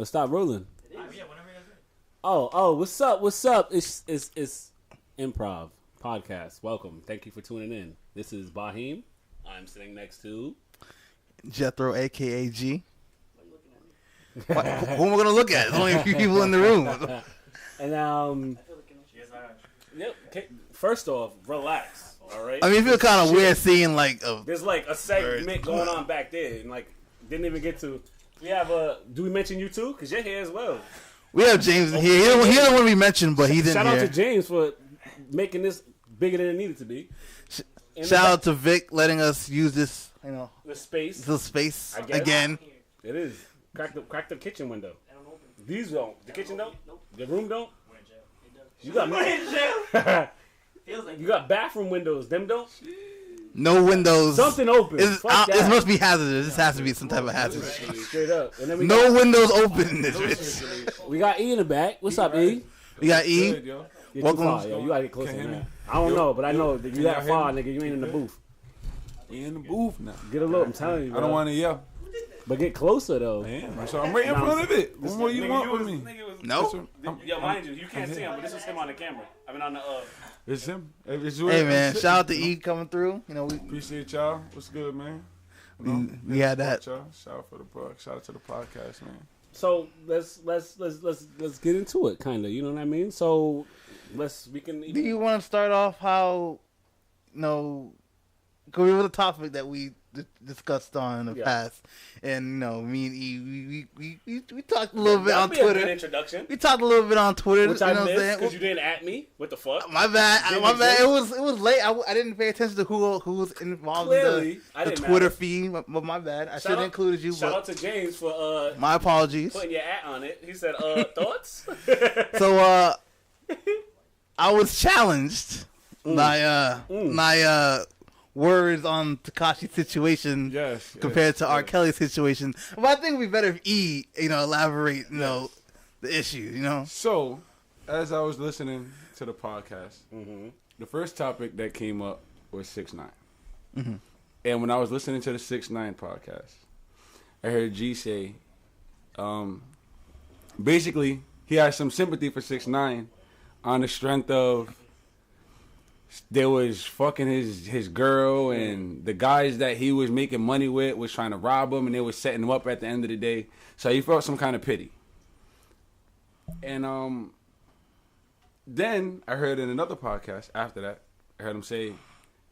Let's stop rolling. Yeah, whenever you guys ready. Oh, what's up? What's up? It's InProv podcast. Welcome. Thank you for tuning in. This is Bahim. I'm sitting next to Jethro, aka G. Who am I gonna look at? There's only a few people in the room. And yep. First off, relax. All right. I mean, it feels kind of weird seeing like there's like a segment going on back there, and like didn't even get to. We have do we mention you too? Because you're here as well. We have James here. He don't want to be mentioned, but he's in here. Shout out to James for making this bigger than it needed to be. Shout out to Vic letting us use this, the space. The space again. It is. Crack the kitchen window. These don't. The kitchen don't. The room don't. You got you got bathroom windows. Them don't. No windows. Something open. This must be hazardous. This has to be some type of hazard. Straight up. And then no windows open in this bitch. We got E in the back. What's up, E? We got E. You're welcome. Far, yo. You gotta get closer, man. I don't know, but I know that you that far, nigga. You ain't in the booth. We in the booth now. Get a look. I'm telling you. I don't want to yell. But get closer though. Man, so I'm right in front of it. What more you want with me? No. Yo, mind you can't see him, but this is him on the camera. I mean on the. It's him. Hey man, shout out to E coming through. We appreciate y'all. What's good, man? We had that. Shout out for the plug. Shout out to the podcast, man. So let's get into it, kind of. You know what I mean? So we can. Do you want to start off how? Go over the topic that we discussed on in the past, and me and E, we talked a little bit on Twitter. A good introduction. We talked a little bit on Twitter, which I missed because you didn't at me. What the fuck? My bad. It was late. I didn't pay attention to who was involved in the Twitter feed. But my bad. I should have included you. Shout out to James for my apologies. Putting your at on it. He said thoughts. So I was challenged my words on Tekashi's situation compared to R. Kelly's situation. But I think it would be better if E, elaborate, the issue, So, as I was listening to the podcast, the first topic that came up was 6ix9ine. Mm-hmm. And when I was listening to the 6ix9ine podcast, I heard G say, basically, he had some sympathy for 6ix9ine on the strength of there was fucking his girl, and the guys that he was making money with was trying to rob him, and they was setting him up at the end of the day. So he felt some kind of pity. And then I heard in another podcast after that, I heard him say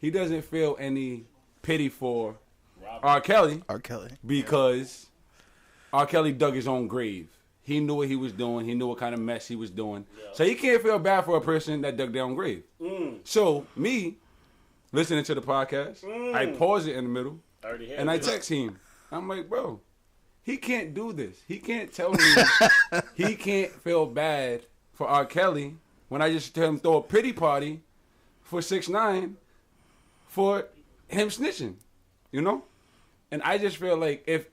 he doesn't feel any pity for R. Kelly. Because R. Kelly dug his own grave. He knew what he was doing. He knew what kind of mess he was doing. Yeah. So he can't feel bad for a person that dug their own grave. So me, listening to the podcast, I pause it in the middle, and I text him. I'm like, bro, he can't do this. He can't tell me he can't feel bad for R. Kelly when I just tell him throw a pity party for 6ix9ine for him snitching, And I just feel like if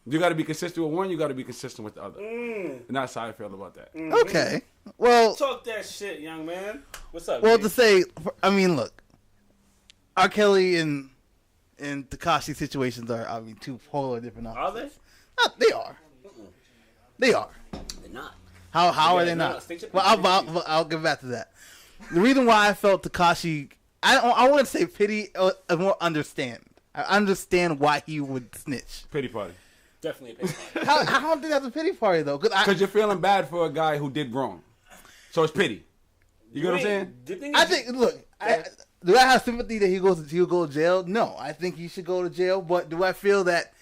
you got to be consistent with one, you got to be consistent with the other. And that's how I feel about that. Okay. Well, talk that shit, young man. What's up? Well, to say, look, R. Kelly and Tekashi situations are, two polar different options. Are they? They are. They are. They're not. How are they not? Well, I'll get back to that. The reason why I felt Tekashi, I wouldn't say pity, I more understand. I understand why he would snitch. Pity party. Definitely a pity party. I don't think that's a pity party, though. Because you're feeling bad for a guy who did wrong. So it's pity. You know what I'm saying? I think, look, do I have sympathy that he'll go to jail? No, I think he should go to jail. But do I feel that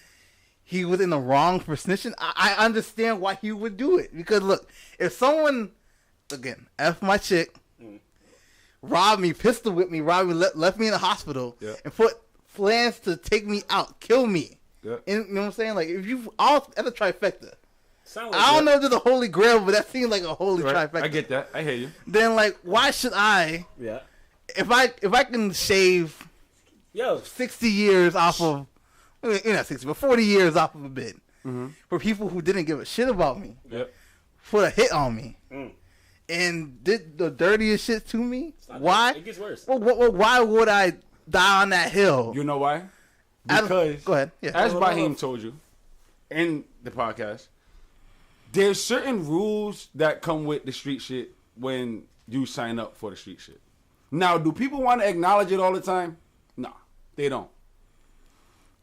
he was in the wrong for snitching? I understand why he would do it. Because, look, if someone, again, F my chick, robbed me, pistol whipped me, left me in the hospital, and put plans to take me out, kill me. Yeah. And, you know what I'm saying? Like, if you all at the trifecta. I don't know if there's a holy grail, but that seems like a holy trifecta. I get that. I hear you. Then, like, why should I? Yeah. If I can shave 60 years off of, not 60, but 40 years off of a bid for people who didn't give a shit about me, put a hit on me, and did the dirtiest shit to me, why? It gets worse. Well, why would I die on that hill? You know why? Because, go ahead. Yeah. As Bahim told you in the podcast, there's certain rules that come with the street shit when you sign up for the street shit. Now, do people want to acknowledge it all the time? No, they don't.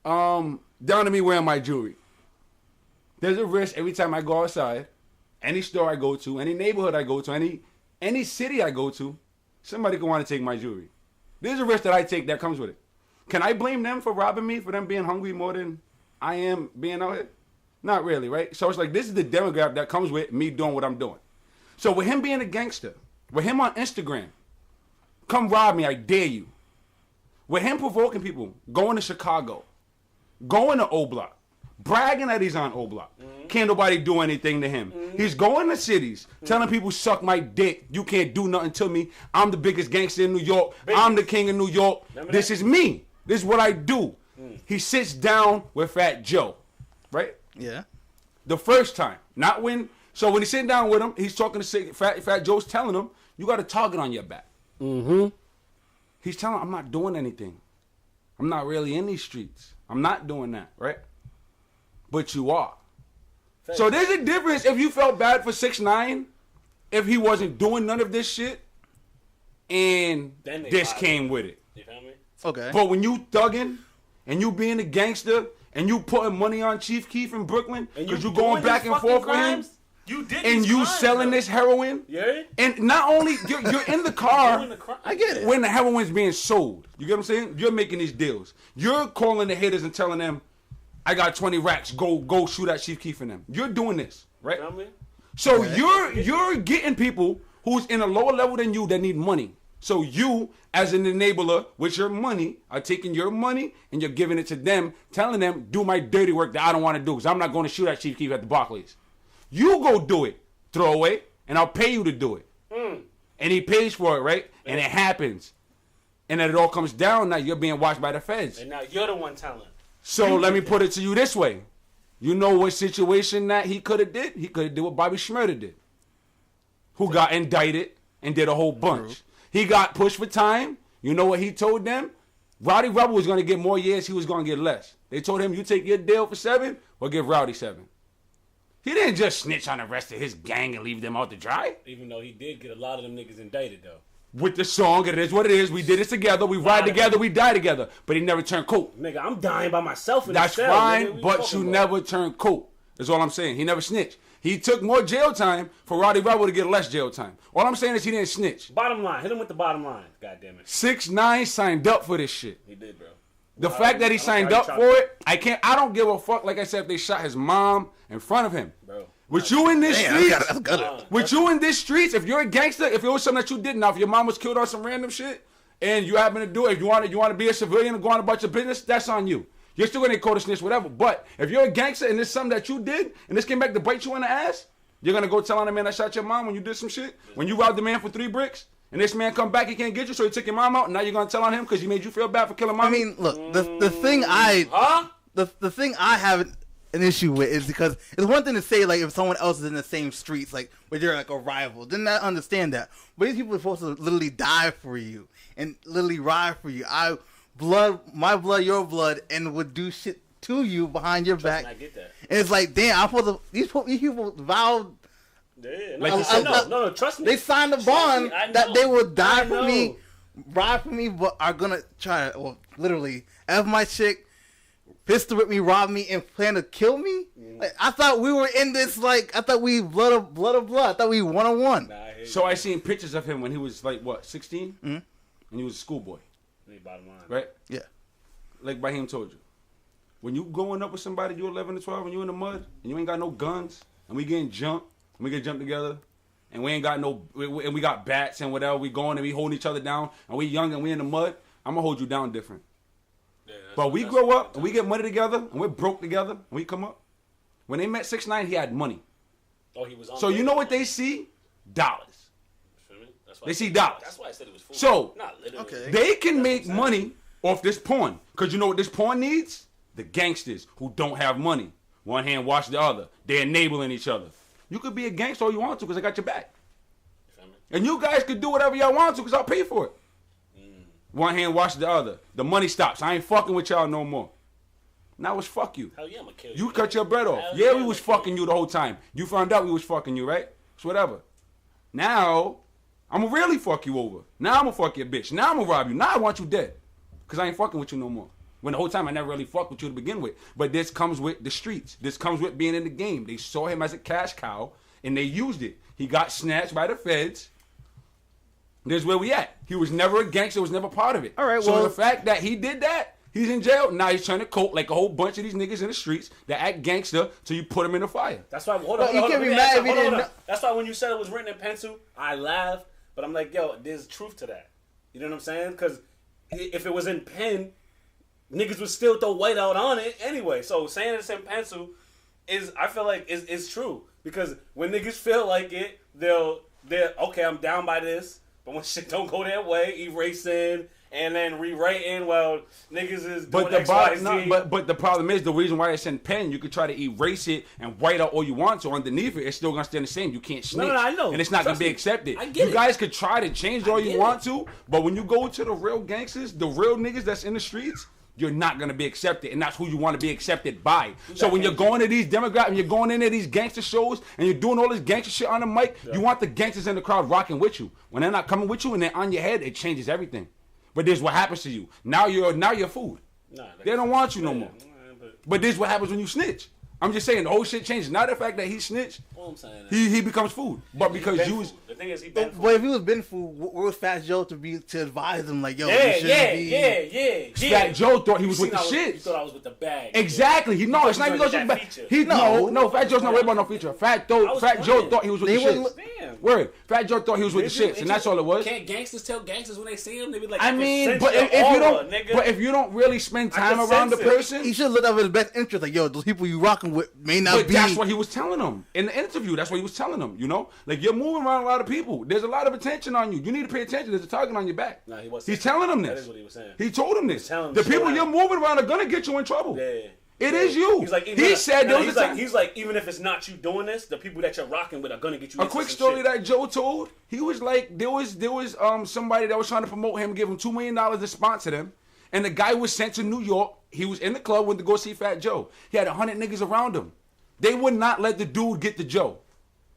Down to me wearing my jewelry. There's a risk every time I go outside, any store I go to, any neighborhood I go to, any city I go to, somebody can want to take my jewelry. There's a risk that I take that comes with it. Can I blame them for robbing me, for them being hungry more than I am being out here? Not really, right? So it's like, this is the demographic that comes with me doing what I'm doing. So with him being a gangster, with him on Instagram, come rob me, I dare you. With him provoking people, going to Chicago, going to O Block, bragging that he's on O Block. Can't nobody do anything to him. He's going to cities, telling people, suck my dick. You can't do nothing to me. I'm the biggest gangster in New York. I'm the king of New York. This is me. This is what I do. He sits down with Fat Joe, right? Yeah. The first time. Not when. So when he's sitting down with him, he's talking to Fat Joe's telling him, you got a target on your back. He's telling him, I'm not doing anything. I'm not really in these streets. I'm not doing that, right? But you are. So there's a difference if you felt bad for 6ix9ine, if he wasn't doing none of this shit, and this came with it. You feel me? Okay. But when you thugging, and you being a gangster, and you putting money on Chief Keef in Brooklyn, because you going back and forth with him, you did and you crimes, selling bro. this heroin, Yeah. and not only, you're in the car, I get it. when the heroin's being sold. You get what I'm saying? You're making these deals. You're calling the haters and telling them, I got 20 racks. Go shoot at Chief Keef and them. You're doing this, right? You know So you're getting people who's in a lower level than you that need money. So you, as an enabler with your money, are taking your money and you're giving it to them, telling them, do my dirty work that I don't want to do because I'm not going to shoot at Chief Keef at the Barclays. You go do it, throw away, and I'll pay you to do it. And he pays for it, right? And it happens. And then it all comes down. Now you're being watched by the feds. And now you're the one telling. So let me put it to you this way. You know what situation that he could have did? He could have did what Bobby Shmurda did. Who got indicted and did a whole bunch. He got pushed for time. You know what he told them? Rowdy Rebel was going to get more years. He was going to get less. They told him, you take your deal for 7 or give Rowdy 7. He didn't just snitch on the rest of his gang and leave them out to dry. Even though he did get a lot of them niggas indicted, though. With the song, it is what it is. We did it together. We ride together. We die together. But he never turned coat. Nigga, I'm dying by myself in That's the cell. fine, but you never turned coat. That's all I'm saying. He never snitched. He took more jail time for Rowdy Rebel to get less jail time. All I'm saying is he didn't snitch. Bottom line. Hit him with the bottom line. God damn it. 6ix9ine signed up for this shit. He did, bro. The fact that he signed up for it, I don't give a fuck. Like I said, if they shot his mom in front of him. Bro. With you in this streets, With you in this streets, if you're a gangster, if it was something that you did, now if your mom was killed on some random shit, and you happen to do it, if you want to be a civilian and go on about your business, that's on you. You're still gonna get caught a snitch, whatever. But if you're a gangster and it's something that you did, and this came back to bite you in the ass, you're gonna go tell on the man that shot your mom when you did some shit, when you robbed the man for 3 bricks, and this man come back, he can't get you, so he took your mom out, and now you're gonna tell on him because he made you feel bad for killing mom. I mean, look, the thing the thing I have an issue with is because it's one thing to say, like, if someone else is in the same streets, like, where you're like a rival, then I understand that. But these people are supposed to literally die for you and literally ride for you. My blood, your blood, and would do shit to you behind your back. I get that. And it's like, damn, I'm supposed to, these people vowed. Yeah, No, trust me. They signed a bond that they will die for me, ride for me, but are gonna try to, literally, F my chick, pistol with me, rob me, and plan to kill me? Like, I thought we were in this, like, I thought we blood of blood. I thought we 1-on-1. So I seen pictures of him when he was like, what, 16? Mm-hmm. And he was a schoolboy. Bottom line. Right? Yeah. Like Bahim told you. When you going up with somebody, you're 11 to 12, and you in the mud, and you ain't got no guns, and we getting jumped, and we get jumped together, and we ain't got no, and we got bats and whatever, we going and we holding each other down, and we young and we in the mud, I'm going to hold you down different. Yeah, but we grow up, and we get money together, and we're broke together, and we come up. When they met 6ix9ine, he had money. Oh, he was on. So you know what they see? Dollars. They see dollars. That's why I said it was food. So, not literally. Okay. They can make money off this porn. Because you know what this porn needs? The gangsters who don't have money. One hand wash the other. They're enabling each other. You could be a gangster all you want to because I got your back. And you guys could do whatever y'all want to because I'll pay for it. One hand wash the other. The money stops. I ain't fucking with y'all no more. Now it's fuck you. Hell yeah, I'm gonna kill you. You cut your bread off. Hell Yeah, yeah, we was fucking you the whole time. You found out we was fucking you, right? It's whatever. Now, I'm gonna really fuck you over. Now I'm gonna fuck your bitch. Now I'm gonna rob you. Now I want you dead. Because I ain't fucking with you no more. When the whole time I never really fucked with you to begin with. But this comes with the streets. This comes with being in the game. They saw him as a cash cow, and they used it. He got snatched by the feds. There's where we at. He was never a gangster. Was never part of it. All right, so well, the fact that he did that, he's in jail. Now he's trying to cope like a whole bunch of these niggas in the streets that act gangster till you put them in the fire. That's why. Hold But on, you hold can't on, be mad if he hold on, didn't hold on. know. That's why when you said it was written in pencil, I laughed. But I'm like, yo, there's truth to that. You know what I'm saying? Because if it was in pen, niggas would still throw white out on it anyway. So saying it's in pencil I feel like is true. Because when niggas feel like it, they're okay, I'm down by this. But when shit don't go their way, erasing and then rewriting, well, niggas is doing X, Y, Z. But the problem is, the reason why it's in pen, you could try to erase it and white out all you want, so underneath it, it's still going to stay the same. You can't snitch. No, I know. And it's not going to be accepted. I get you guys could try to change all you want to, but when you go to the real gangsters, the real niggas that's in the streets, you're not going to be accepted, and that's who you want to be accepted by. So when you're going to these demographics, when you're going into these gangster shows, and you're doing all this gangster shit on the mic, you want the gangsters in the crowd rocking with you. When they're not coming with you and they're on your head, it changes everything. But this is what happens to you. Now you're food. They don't want you no more. But this is what happens when you snitch. I'm just saying the whole shit changes. Not the fact that he snitched. All I'm saying he becomes food. But because you was... The thing is, he been food. But if he was been food, where was Fat Joe to advise him like, yo, Yeah. Fat Joe thought he was with the shit. He thought I was with the bag. Exactly. It's not even going to back. No, Fat Joe's not worried about no feature. Fat Joe thought he was with the shit. Word. Fat Joe thought he was with the shits, and that's all it was. Can't gangsters tell gangsters when they see him? They be like, I mean, but if you don't really spend time around the person, he should look out for his best interest. Like, yo, those people you rocking with may not be. That's what he was telling them in the interview. That's what he was telling them. You know, like you're moving around a lot of people. There's a lot of attention on you. You need to pay attention. There's a target on your back. Nah, he wasn't. He's telling them this. That is what he was saying. He told them this. The people you're moving around are gonna get you in trouble. Yeah. It is you. He's like, he's like, even if it's not you doing this, the people that you're rocking with are gonna get you. A quick story that Joe told. He was like, there was somebody that was trying to promote him, give him $2 million to sponsor them, and the guy was sent to New York. He was in the club, went to go see Fat Joe. He had 100 niggas around him. They would not let the dude get to Joe.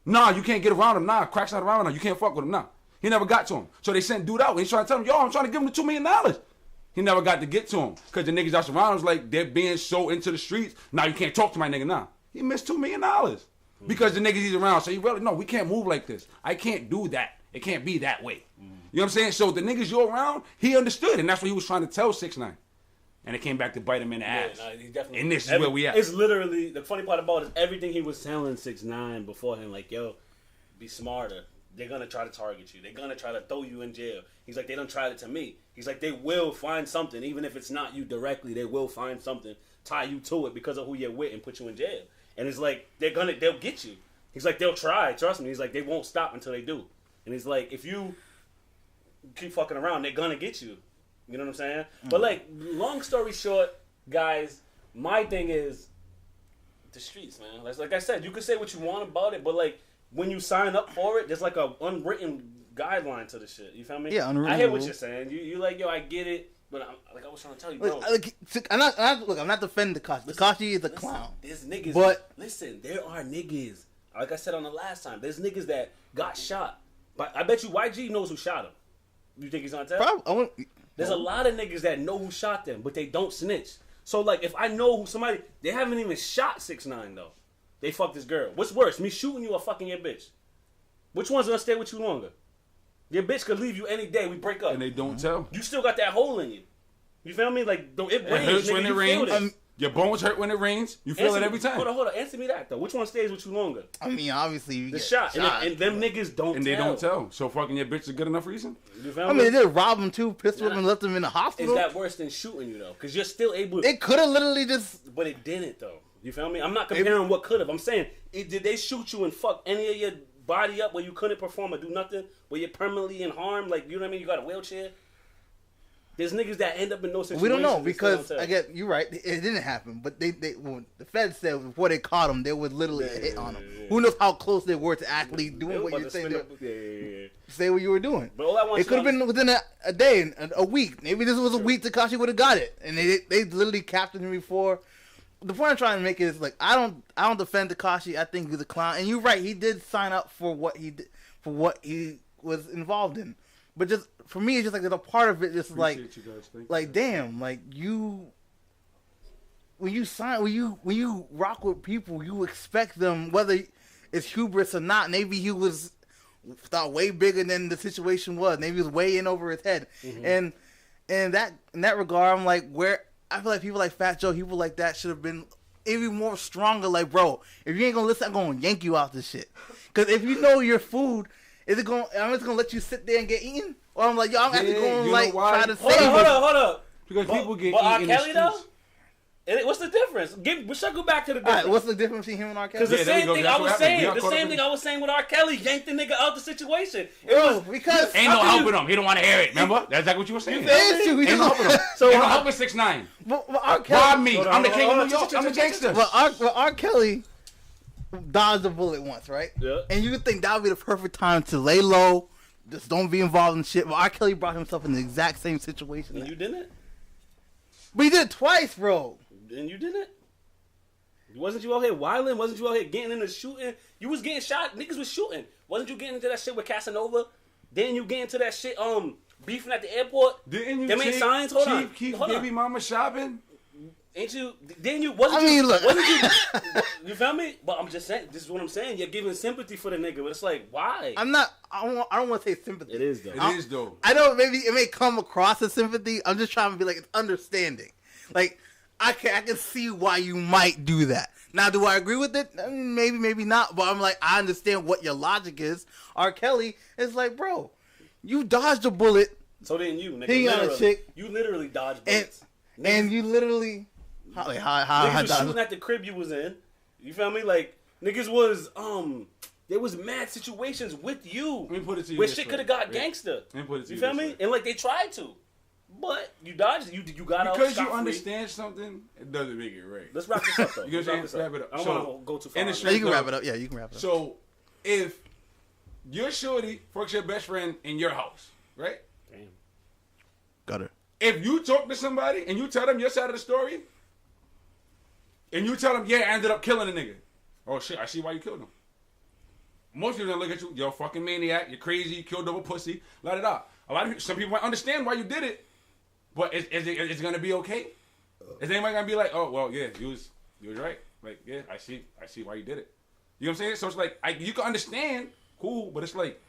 Nah, you can't get around him. Nah, Crack's not around him. You can't fuck with him. Nah, he never got to him. So they sent dude out. And he's trying to tell him, yo, I'm trying to give him the $2 million. He never got to get to him because the niggas that's around him was like, they're being so into the streets. Now you can't talk to my nigga now. He missed $2 million because the niggas he's around. So he really, no, we can't move like this. I can't do that. It can't be that way. You know what I'm saying? So the niggas you're around, he understood. And that's what he was trying to tell 6ix9ine. And it came back to bite him in the ass. He definitely, and this is where we at. It's literally, the funny part about it is everything he was telling 6ix9ine beforehand, like, yo, be smarter. They're going to try to target you. They're going to try to throw you in jail. He's like, they don't try it to me. He's like, they will find something. Even if it's not you directly, they will find something, tie you to it because of who you're with and put you in jail. And it's like, they'll get you. He's like, they'll try. Trust me. He's like, they won't stop until they do. And he's like, if you keep fucking around, they're going to get you. You know what I'm saying? Mm-hmm. But like, long story short, guys, my thing is the streets, man. Like I said, you can say what you want about it, but like, when you sign up for it, there's like a unwritten guideline to the shit. You feel me? Yeah, unwritten. I hear what you're saying. You like, yo, I get it, but I was trying to tell you, bro. I'm not defending Tekashi. Tekashi is a clown. There's niggas. But listen, there are niggas. Like I said on the last time, there's niggas that got shot. But I bet you YG knows who shot him. You think he's gonna tell? Probably. There's a lot of niggas that know who shot them, but they don't snitch. So like, if I know who somebody, they haven't even shot 6ix9ine though. They fucked this girl. What's worse, me shooting you or fucking your bitch? Which one's gonna stay with you longer? Your bitch could leave you any day. We break up. And they don't tell. You still got that hole in you. You feel me? Like, it rains. It hurts nigga, when it rains. Your bones hurt when it rains. You feel it every time. Hold on. Answer me that, though. Which one stays with you longer? I mean, obviously, you the get shot. And them niggas don't and tell. they don't tell. So fucking your bitch is a good enough reason? You feel me? They did rob him too, pistol him and left him in the hospital. Is that worse than shooting you, though? Because you're still able to... It could have literally just... But it didn't, though. You feel me? I'm not comparing what could have. I'm saying, did they shoot you and fuck any of your body up where you couldn't perform or do nothing, where you're permanently in harm? Like, you know what I mean? You got a wheelchair? There's niggas that end up in those situations. We don't know because, I get you're right, it didn't happen. But they when the feds said before they caught him, there was literally a hit on him. Yeah. Who knows how close they were to actually doing what you're saying? Say what you were doing. But all I want it could have been within a day, a week. Maybe this was a week Tekashi would have got it. And they literally captured him before. the point I'm trying to make is like I don't defend Tekashi. I think he's a clown, and you're right. He did sign up for what he did, for what he was involved in. But just for me, it's just like there's a part of it, just like damn, like you. When you rock with people, you expect them, whether it's hubris or not. Maybe he was thought way bigger than the situation was. Maybe he was way in over his head. And in that regard, I'm like, where I feel like people like Fat Joe, people like that should have been even more stronger. Like, bro, if you ain't gonna listen, I'm gonna yank you out this shit. Because if you know your food, I'm just gonna let you sit there and get eaten, or I'm like, yo, I'm actually gonna try to save. Hold up. Because people get eaten in the streets. Though? What's the difference? We should go back to the difference. Right, what's the difference between him and R. Kelly? Because the same thing I was saying with R. Kelly, yanked the nigga out the situation. Because ain't no helping him. He don't want to hear it. Remember? That's exactly what you were saying. Ain't no helping him. So ain't no helping 6ix9ine. Rob me. I'm the king of New York. I'm the gangster. Well, R. Kelly dodged a bullet once, right? Yeah. And you would think that would be the perfect time to lay low, just don't be involved in shit. But R. Kelly brought himself in the exact same situation. And you didn't? But he did it twice, bro. And you didn't? Wasn't you out here wilding? Wasn't you out here getting into shooting? You was getting shot. Niggas was shooting. Wasn't you getting into that shit with Casanova? Didn't you get into that shit beefing at the airport? Didn't you make signs? Hold on. Keep baby mama shopping? Ain't you? Didn't you? Wasn't you? You feel me? But I'm just saying. This is what I'm saying. You're giving sympathy for the nigga, but it's like, why? I'm not. I don't want to say sympathy. It is though. It is though. I know maybe it may come across as sympathy. I'm just trying to be like it's understanding. Like I can see why you might do that. Now, do I agree with it? Maybe, maybe not. But I'm like, I understand what your logic is. R. Kelly is like, bro, you dodged a bullet. So then you, nigga, he got a chick. You literally dodged bullets. And you literally... Niggas was shooting at the crib you was in. You feel me? Like, niggas was, there was mad situations with you. Let me put it to you where this shit way. could have got gangster. Let me put it to you you feel me? way. And like, they tried to. But you dodged it. You got out because scot-free. you understand something, it doesn't make it right. Let's wrap this up, though. You know what I'm saying? Wrap it up. I don't want to go too far. You can wrap it up. Yeah, you can wrap it up. So, if your shorty fucks your best friend in your house, right? Damn. Got her. If you talk to somebody and you tell them your side of the story, and you tell them, yeah, I ended up killing a nigga. Oh, shit, I see why you killed him. Most people gonna look at you, you're a fucking maniac, you're crazy, you killed over pussy, la da da. A lot of people, some people might understand why you did it, but is it gonna be okay? Is anybody gonna be like, oh well, yeah, you was right, like yeah, I see why you did it. You know what I'm saying? So it's like you can understand, cool, but it's like,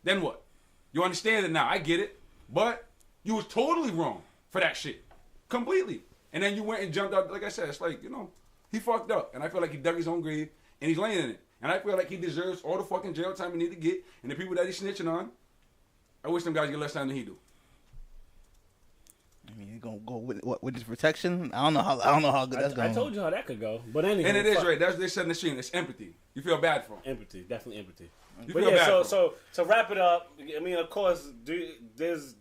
then what? You understand it now? I get it, but you was totally wrong for that shit, completely. And then you went and jumped out. Like I said, it's like he fucked up, and I feel like he dug his own grave and he's laying in it. And I feel like he deserves all the fucking jail time he need to get. And the people that he's snitching on, I wish them guys get less time than he do. I mean, you gonna go with what? With his protection? I don't know how good that's going. I told you how that could go, but anyway. And it is right. That's what they said in the stream. It's empathy. You feel bad for him. Empathy, definitely empathy. You but feel yeah, bad so to wrap it up, I mean, of course, this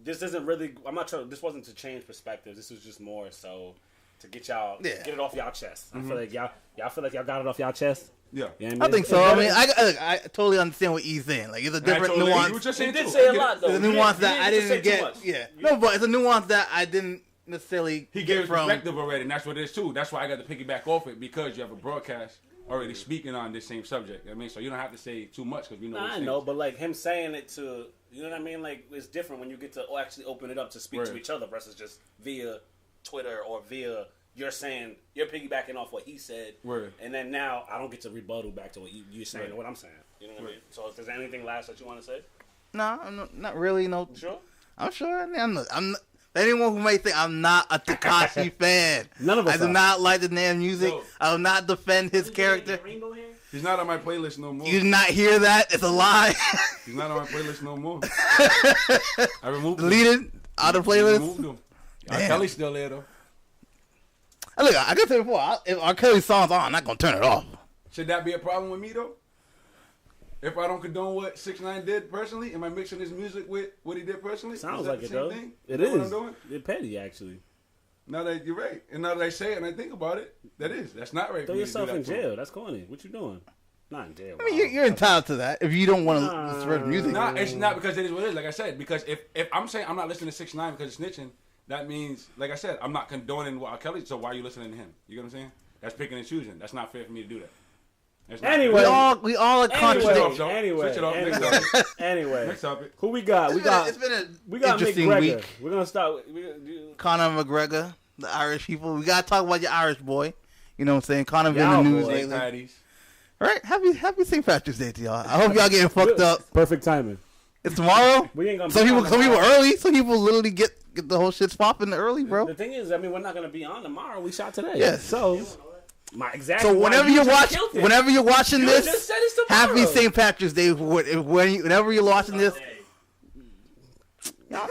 isn't really. I'm not trying. This wasn't to change perspective. This was just more so to get get it off y'all chest. Mm-hmm. I feel like y'all feel like y'all got it off y'all chest. Yeah, you know what I think so. I mean, I totally understand what he's saying. Like, it's a different nuance. He did say a lot, though. It's a nuance that I didn't get. Yeah, no, but it's a nuance that I didn't necessarily. He gave his perspective already, and that's what it is too. That's why I got to piggyback off it because you have a broadcast already speaking on this same subject. I mean, so you don't have to say too much because we know. I know, but like him saying it to, you know what I mean? Like, it's different when you get to actually open it up to speak to each other versus just via Twitter or via. You're saying you're piggybacking off what he said, and then now I don't get to rebuttal back to what you're saying or what I'm saying. You know what I mean? So, if there's anything last that you want to say? No, I'm not really. No, you sure? I'm sure. I'm not. Anyone who may think I'm not a Tekashi fan, none of us. I do not like the damn music. No. I will not defend his character. He's not on my playlist no more. You did not hear that? It's a lie. He's not on my playlist no more. I removed him. Deleted out of the playlist. I removed him. R. Kelly's still there though. Look, I can say before, if R. Kelly's song's on, I'm not gonna turn it off. Should that be a problem with me though? If I don't condone what 6ix9ine did personally, am I mixing his music with what he did personally? Sounds like it though. Thing? It is. What I'm doing? It's petty actually. Now that you're right, and now that I say it and I think about it, that's not right. Throw yourself in jail. That's corny. What you doing? Not in jail. I mean, you're entitled to that if you don't want to spread music. Nah, it's not because it is what it is. Like I said, because if I'm saying I'm not listening to 6ix9ine because it's snitching, that means, like I said, I'm not condoning what R. Kelly. So why are you listening to him? You get what I'm saying? That's picking and choosing. That's not fair for me to do that. Anyway, we all are contradicting. Anyway, Next topic. Who we got? It's been an interesting Mcgregor. week. We're gonna start. Conor McGregor, the Irish people. We gotta talk about your Irish boy. You know what I'm saying? Conor been in the news lately. All right, happy St. Patrick's Day to y'all. I hope y'all getting fucked up. Perfect timing. It's tomorrow. We ain't gonna. Some people early. Some people literally get the whole shit popping early, bro. The thing is, I mean, we're not gonna be on tomorrow. We shot today. Yes. So. So whenever you're watching this, happy St. Patrick's Day. Whenever you're watching this, y'all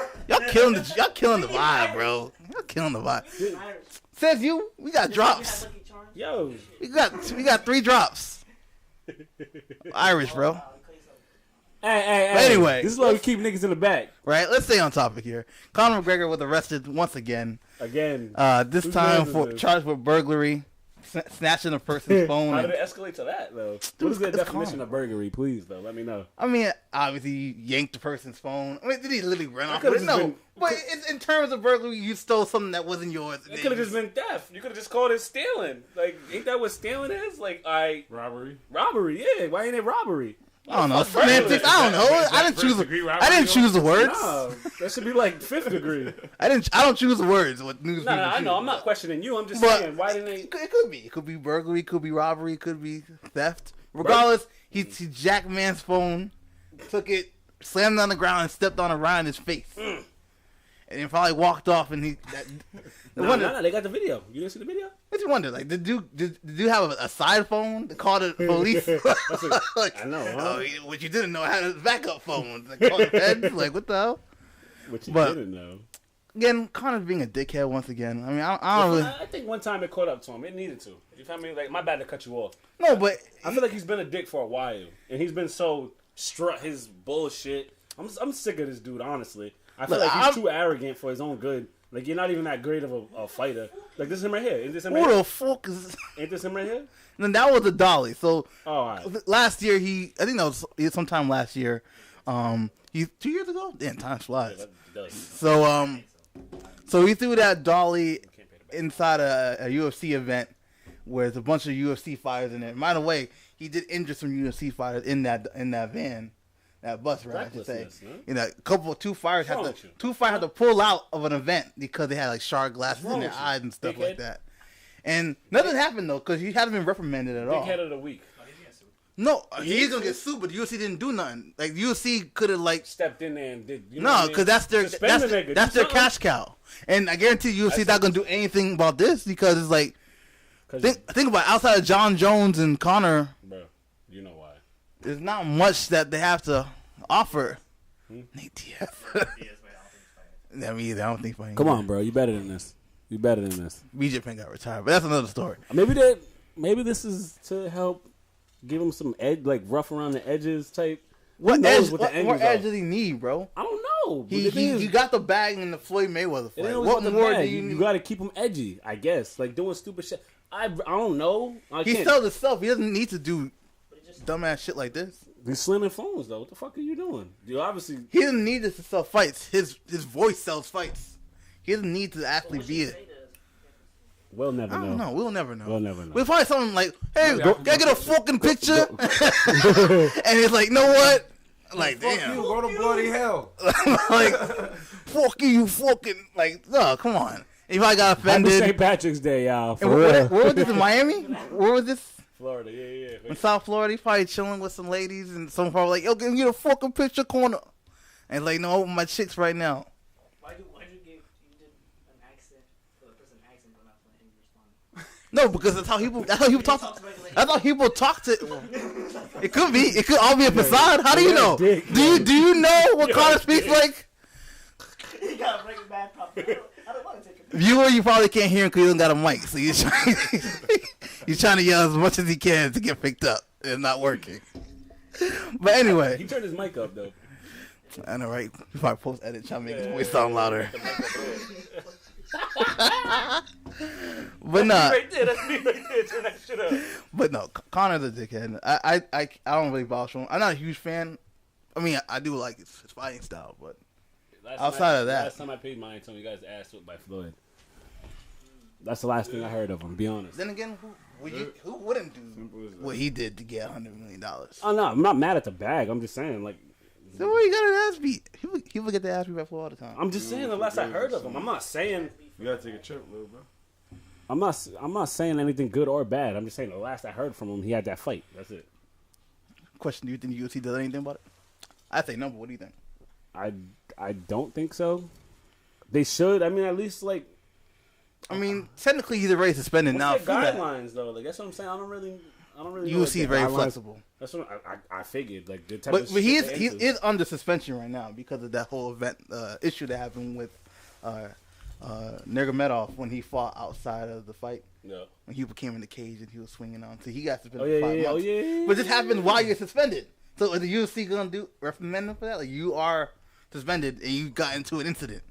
killing the vibe, bro. Y'all killing the vibe. Says you, we got drops. Yo, we got 3 drops. Irish, bro. Hey. Anyway, this is why we keep niggas in the back. Right. Let's stay on topic here. Conor McGregor was arrested once again. This time for charged with burglary. Snatching a person's phone. How did it escalate to that, though? What is the definition of burglary? Please, though, let me know. I mean, obviously, you yanked the person's phone. I mean, did he literally run off with it? No. But in terms of burglary, you stole something that wasn't yours. It could have just been theft. You could have just called it stealing. Like, ain't that what stealing is? Like, Robbery, yeah. Why ain't it robbery? I don't know. Semantics. I don't know. I didn't choose the words. No, that should be like 5th degree. I don't choose the words. What news? No, I know. I'm not questioning you. I'm just saying. Why didn't they? It could be. It could be burglary. It could be robbery. It could be theft. Regardless, he jacked man's phone, took it, slammed it on the ground, and stepped on it right in his face. And then probably walked off. And No, they got the video. You didn't see the video? What you wonder? Like, did you have a side phone to call the police? I know. Huh? What you didn't know, I had a backup phone. Like, call the feds. Like, what the hell? What you didn't know. Again, Conor's being a dickhead once again. I mean, I don't really. I think one time it caught up to him. It needed to. You feel me? Like, my bad to cut you off. No, but I feel like he's been a dick for a while, and he's been so strut his bullshit. I'm sick of this dude. Honestly, I feel like he's too arrogant for his own good. Like, you're not even that great of a fighter. Like, this is him right here. Is this him right here? Who the fuck is... Ain't this him right here? And then that was a dolly. So, all right. Last year, I think that was sometime last year. 2 years ago? Damn, time flies. Yeah, it does. So he threw that dolly inside a UFC event where there's a bunch of UFC fighters in it. By the way, he did injure some UFC fighters in that van. That bus ride, I should say. You know, two fighters had to pull out of an event because they had like shark glasses in their eyes and stuff like that. And nothing happened though because he hadn't been reprimanded at all. Big head of the week. No, he's gonna get sued, but the UFC didn't do nothing. Like UFC could have like stepped in there and did. No, because that's their cash cow, and I guarantee UFC's not gonna do anything about this because it's like think about it, outside of John Jones and Conor. Bro, you know why? There's not much that they have to offer. Nate Diaz. I mean, I don't think fighting. Come on, bro. You better than this. BJ Penn got retired, but that's another story. Maybe this is to help give him some edge, like rough around the edges type. What more edge does he need, bro? I don't know. He got the bag in the Floyd Mayweather fight. What more do you got to keep him edgy, I guess. Like doing stupid shit. I don't know. He sells himself. He doesn't need to do dumbass shit like this. He's slamming phones though. What the fuck are you doing? You obviously he doesn't need this to sell fights. His voice sells fights. He doesn't need to actually be it. We'll never know. I don't know. We'll never know. We'll probably something like, "Hey, can I get a fucking picture?" And he's like, "Know what?" Like, fuck damn. You go to bloody hell. Like, fuck you, fucking like, no, come on. He probably got offended. Happy St. Patrick's Day, y'all. Where was this in Miami? Where was this? Florida, yeah. In South Florida, he's probably chilling with some ladies, and some probably like, "Yo, can you get a fucking picture, Corner?" And like, "No, my chicks right now." Why did you did an accent for the person accent, but not for him responding? No, because that's how people talk. That's how people talk to. It could be. It could all be a facade. How do you know? Do you know what Conor speaks like? He got a breaking bad pop. I don't want to take a Viewer, you probably can't hear him because he don't got a mic, so he's trying to yell as much as he can to get picked up. It's not working. But anyway, he turned his mic up though. I know, right? You probably post edit trying to make his voice sound louder. But no, right there. That's me right there. Turn that shit up. But no, Conor's a dickhead. I don't really vouch for him. I'm not a huge fan. I mean, I do like his fighting style, but Outside of that. Last time I paid mine, told me you guys ass whipped by Floyd. That's the last thing I heard of him, be honest. Then again, who wouldn't do what he did to get $100 million? Oh, no, I'm not mad at the bag. I'm just saying, like... So where you got an ass beat? He would get the ass beat by Floyd all the time. I'm just saying the last I heard of him. I'm not saying... You gotta take a trip, little bro. I'm not saying anything good or bad. I'm just saying the last I heard from him, he had that fight. That's it. Question, do you think UFC does anything about it? I say no, but what do you think? I don't think so. They should. I mean, at least, like... I mean, technically he's already suspended now. What's their guidelines though? Like that's what I'm saying. I don't really. UFC is very flexible. That's what I figured. Like the type but of he is under suspension right now because of that whole event issue that happened with Nurmagomedov when he fought outside of the fight. Yeah. When he came in the cage and he was swinging on, so he got suspended for 5 months. Oh yeah. But this happened while you're suspended. So is the UFC gonna reprimand him for that? Like you are suspended and you got into an incident.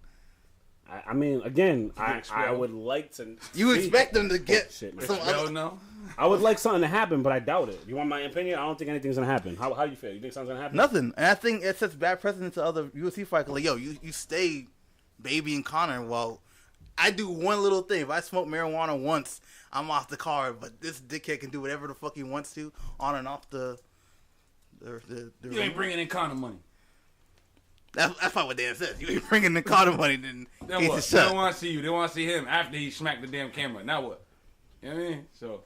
I mean, again, I would like to. You expect them to get some other... I would like something to happen, but I doubt it. You want my opinion? I don't think anything's gonna happen. How do you feel? You think something's gonna happen? Nothing. And I think it sets bad precedent to other UFC fighters. Like, yo, you stay babying Conor. Well, I do one little thing. If I smoke marijuana once, I'm off the card. But this dickhead can do whatever the fuck he wants to on and off the You ain't bringing in Conor money. That's probably what Dan says. You ain't bringing the Conor money, then what? They don't want to see you. They want to see him after he smacked the damn camera. Now what? You know what I mean? So,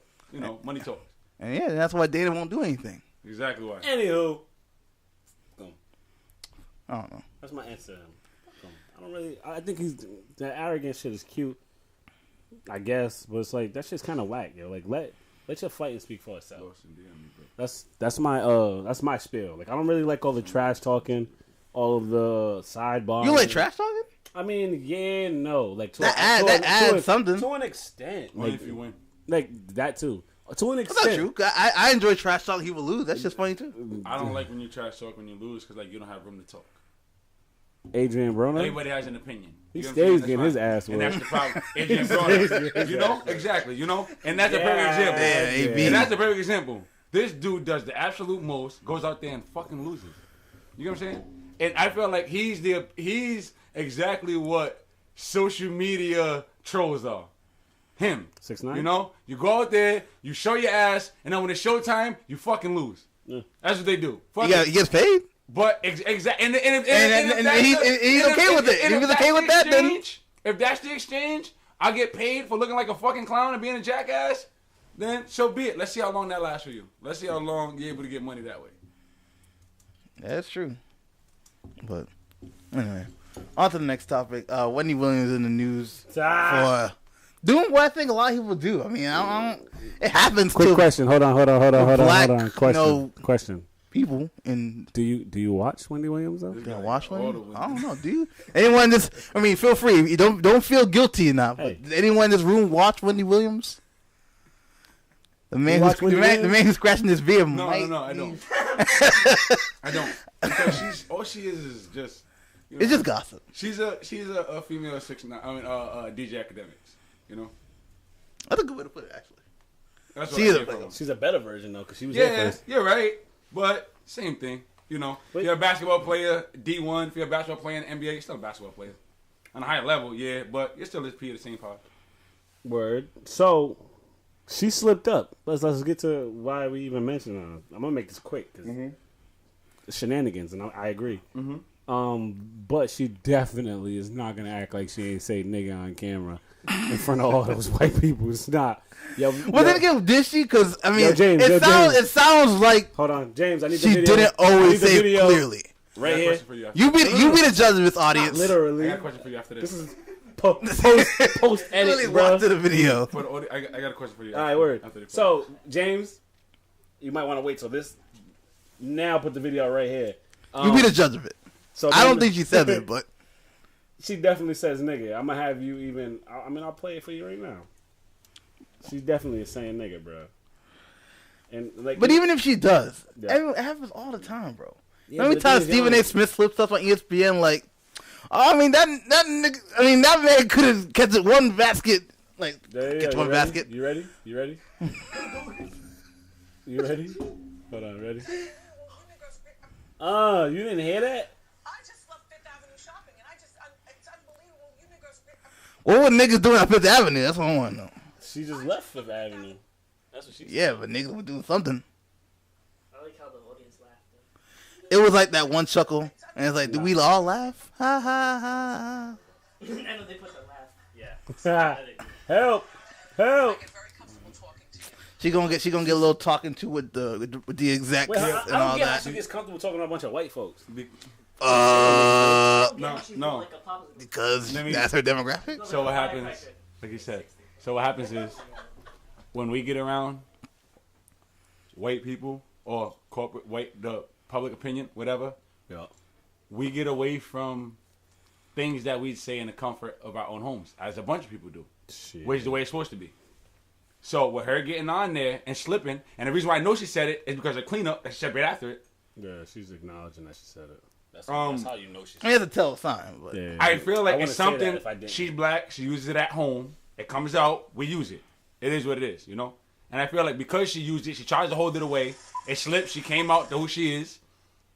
money talks. And yeah, that's why Dana won't do anything. Exactly why. Anywho. I don't know. That's my answer to him. I think that arrogant shit is cute, I guess, but it's like, that shit's kind of whack, yo. Like, let your fight and speak for itself. That's my spiel. Like, I don't really like all the trash talking. All of the sidebar. You like trash talking? I mean, yeah, no. Like that adds something to an extent. Like, if you win, like that too. To an extent. That's not true. I enjoy trash talking. He will lose. That's just funny too. I don't like when you trash talk when you lose because like you don't have room to talk. Adrian Broner. Everybody has an opinion. He stays getting his ass and that's the problem. Adrian Broner. Exactly. And that's a perfect example. Yeah, and that's a perfect example. This dude does the absolute most, goes out there and fucking loses. You know what I'm saying? And I feel like he's exactly what social media trolls are. Him. 6ix9ine? You go out there, you show your ass, and then when it's showtime, you fucking lose. Yeah. That's what they do. He gets paid? But exactly. And he's okay with it. If he's okay with that, then... If that's the exchange, I get paid for looking like a fucking clown and being a jackass, then so be it. Let's see how long that lasts for you. Let's see how long you're able to get money that way. That's true. But anyway, on to the next topic. Wendy Williams in the news for doing what I think a lot of people do. I mean, I don't. It happens. Quick question. Hold on. Question. People in. Do you watch Wendy Williams though? Do I watch Wendy? I don't know. Do you? Anyone just? I mean, feel free. You don't feel guilty enough. Hey. Did anyone in this room watch Wendy Williams? The man who's scratching his beard. No, I don't. I don't. Because all she is just. It's just gossip. She's a female 6ix9ine. I mean, DJ Academics. That's a good way to put it, actually. That's what she's a better version though, because she was there first. You're right, but same thing. If you're a basketball player, D1. If you're a basketball player in the NBA, you're still a basketball player on a higher level. Yeah, but you're still the same part. Word. So. She slipped up. Let's get to why we even mentioned her. I'm gonna make this quick because shenanigans, and I agree. But she definitely is not gonna act like she ain't say nigga on camera in front of all those white people. It's not. Then again, did she? Because I mean, James, it sounds like. Hold on, James. I need she the video. Didn't always say clearly. Right here. You be the judge of this audience. Literally. I got a question for you after this. This is post edit, really bro. Watch the video. I got a question for you. All right, word. So, James, you might want to wait till this. Now put the video right here. You be the judge of it. So I don't think she said it, but she definitely says nigga. I'm gonna have you even. I mean, I'll play it for you right now. She definitely is saying nigga, bro. And but even if she does, it happens all the time, bro. Yeah, every time Stephen A. Smith flips stuff on ESPN, like. I mean that man could have catch one basket, catch one basket. You ready? You ready? Hold on, ready? You didn't hear that? I just left Fifth Avenue shopping and I What were niggas doing on Fifth Avenue? That's what I want to know. She just left Fifth Avenue. That's what she said. Yeah, but niggas were doing something. I like how the audience laughed. It was like that one chuckle, and it's like, do we all laugh? Ha ha ha. I know they put the laugh. Yeah. Help! Help! She gonna get a little talking to with the execs Wait, and I all don't get how that. she gets comfortable talking to a bunch of white folks. No. Because that's her demographic. So what happens? Like you said. So what happens is when we get around white people or corporate the public opinion, whatever. Yeah. We get away from things that we say in the comfort of our own homes, as a bunch of people do, which is the way it's supposed to be. So with her getting on there and slipping, and the reason why I know she said it is because of cleanup that she said right after it. Yeah, she's acknowledging that she said it. That's how you know she said I have to tell a sign, but yeah. I feel like it's something. If She's black. She uses it at home. It comes out. We use it. It is what it is, you know. And I feel like because she used it, she tries to hold it away. It slipped. She came out to who she is,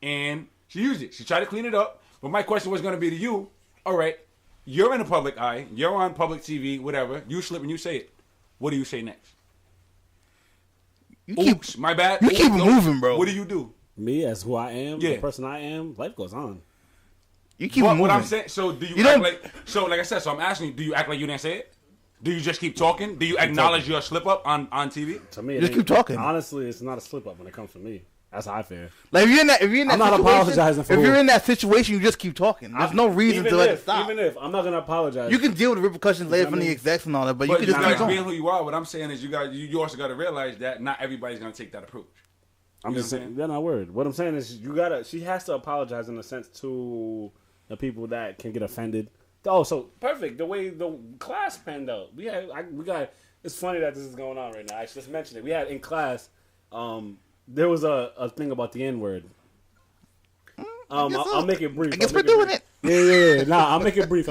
and she used it. She tried to clean it up. But my question was going to be to you. All right, you're in the public eye. You're on public TV. Whatever. You slip and you say it. What do you say next? Oops, my bad. You keep it moving, bro. What do you do? Me as who I am, Yeah. the person I am, life goes on. You keep it moving. What I'm saying. So do you act like? So like I said. So I'm asking you. Do you act like you didn't say it? Do you just keep talking? Do you acknowledge your slip up on TV? To me, just keep talking. Honestly, it's not a slip up when it comes to me. That's how I feel. Like if you're in that I'm not apologizing for if who. you're in that situation, you just keep talking. There's no reason to let it stop. Even if I'm not gonna apologize, you can deal with the repercussions later from the execs and all that, but you can just keep being going. who you are. What I'm saying is, you also got to realize that not everybody's gonna take that approach. I'm just saying they're not word. What I'm saying is, she has to apologize in a sense to the people that can get offended. Oh, so perfect. The way the class panned out. We got. It's funny that this is going on right now. I should just mention it. We had in class. There was a thing about the N-word. I'll make it brief. I guess we're doing it. Yeah. Nah, I'll make it brief.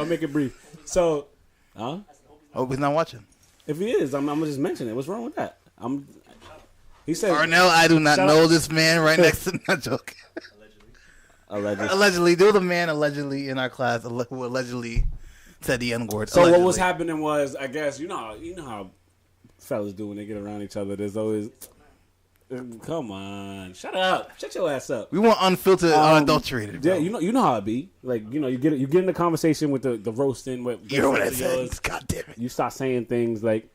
So, Hope he's not watching. if he is, I'm gonna just mention it. What's wrong with that? He said Arnell, I do not Shout know out- this man right next to not joking. Allegedly, there was a man allegedly in our class who allegedly said the N-word. So allegedly. what was happening was, I guess you know how fellas do when they get around each other. There's always, come on, shut your ass up. We want unfiltered, unadulterated. Bro. Yeah, you know how it be. Like you get in the conversation with the roasting. With You know what I friends of yours. said? God damn it. You start saying things like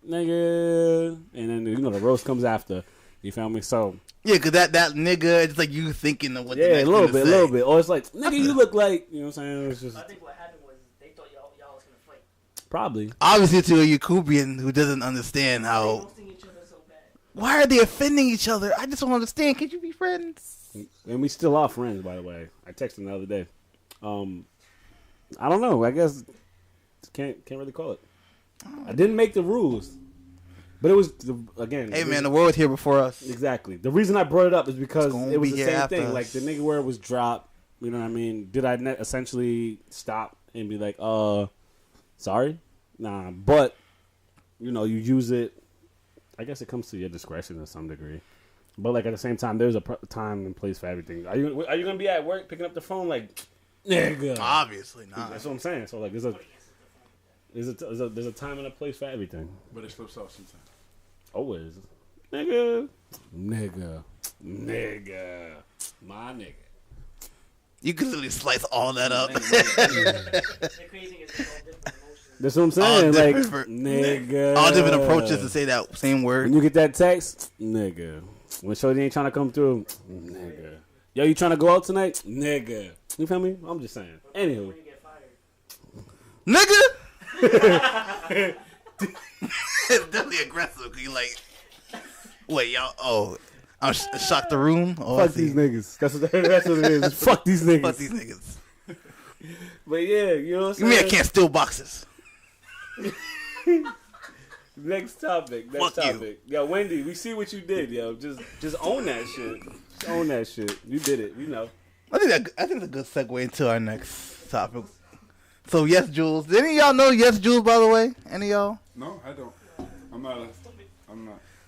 nigga, and then the roast comes after. You feel me? So Yeah, because that nigga, it's like you thinking of what the yeah, a next little thing to say. bit. Or it's like nigga, you look like you know what I'm saying. It's just I think what happened was they thought y'all was gonna fight. probably. Obviously, to a Yakubian who doesn't understand They how. roasting each other so bad. Why are they offending each other? I just don't understand. Can't you be friends? And we still are friends, by the way. I texted him the other day. I don't know. I guess can't really call it. I didn't make the rules, but it was again. Hey man, the world was here before us. Exactly. The reason I brought it up is because it was be the here same after thing. us. Like the nigga word was dropped. You know what I mean? Did I essentially stop and be like, sorry? Nah. But you use it. I guess it comes to your discretion to some degree. But like at the same time, there's a time and place for everything. Are you gonna be at work picking up the phone like, nigga? Obviously not. That's what I'm saying. So like, there's a time and a place for everything. But it slips off sometimes. Always, nigga, my nigga. You could literally slice all that up. The crazy thing is it's all different emotions. That's what I'm saying. Like, different- nigga. All different approaches to say that same word. When you get that text, nigga. When Shorty ain't trying to come through, nigga. Yo, you trying to go out tonight? Nigga. You feel me? I'm just saying. Anywho. When you get fired. Nigga! It's definitely aggressive. 'Cause you like, wait, y'all, I'm shocked the room. Oh, Fuck these niggas. That's what it is. Fuck these niggas. Fuck these niggas. But yeah, you know what I'm You mean I saying? can't steal boxes? Next topic. Fuck you. Yo, Wendy, we see what you did, yo. Just own that shit. Just own that shit. You did it. You know. I think it's a good segue into our next topic. So, yes, Jules. Did any of y'all know Yes, Jules, by the way? Any of y'all? No, I don't. I'm not.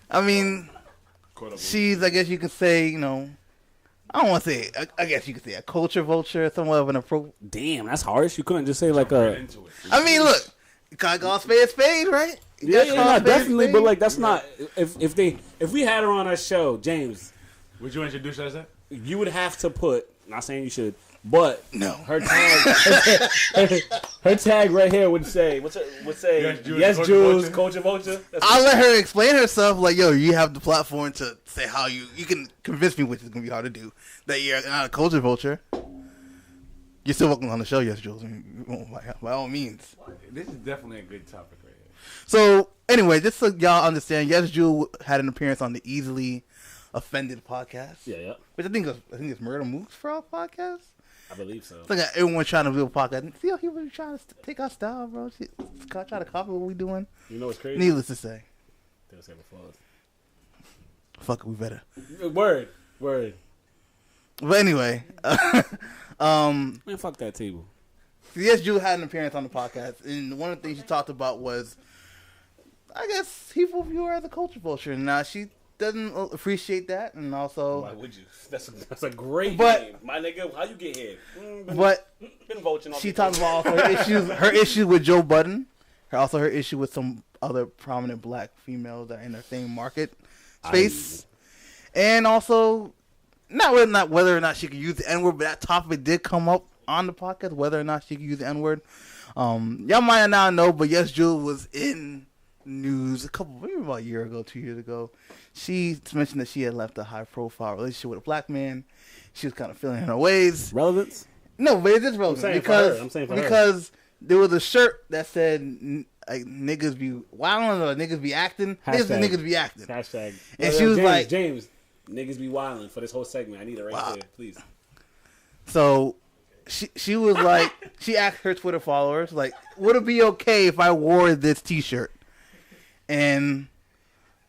I mean, Caught up. she's, I guess you could say, I don't want to say, I guess you could say a culture vulture, somewhat of an approach. Damn, that's harsh. You couldn't just say like Right a. into it. I mean, look, Gotta call spade, right? Yeah, definitely. But like, that's not if we had her on our show, James. Would you introduce her as that? You would have to put. Not saying you should, but no. Her tag, her tag right here would say, yes, Jules, Culture Vulture. I'll let her explain herself. Like, yo, you have the platform to say how you can convince me, which is gonna be hard to do, that you're not a culture vulture. You're still welcome on the show, yes, Jules. By all means. This is definitely a good topic right here. So, anyway, just so y'all understand, yes, Jules had an appearance on the Easily Offended podcast. Yeah. Which I think it's Murder Moose Frog podcast. I believe so. It's like everyone trying to do a podcast. See how he was trying to take our style, bro. Try to copy what we doing. You know what's crazy? Needless to say. They'll say before us. Fuck it, we better. Word. But anyway, man, fuck that table. Yes, Jules had an appearance on the podcast, and one of the things she talked about was, I guess, people view her as a culture vulture. Now she doesn't appreciate that, and also why would you? That's a great name, my nigga. How you get here? But been vulturing. She talked about also her issue with Joe Budden, her issue with some other prominent black females that are in the same market space, and also not whether or not she could use the N-word, but that topic did come up on the podcast, whether or not she could use the N-word. Y'all might not know, but yes, Jules was in news maybe about a year ago, 2 years ago. She mentioned that she had left a high-profile relationship with a black man. She was kind of feeling in her ways. Relevance? No, but it is relevant because there was a shirt that said like niggas be wilding or niggas be acting. Niggas be acting. Hashtag. And she was like, James, niggas be wilding for this whole segment. I need it right there, please. So she was like, she asked her Twitter followers, like, would it be okay if I wore this T-shirt? And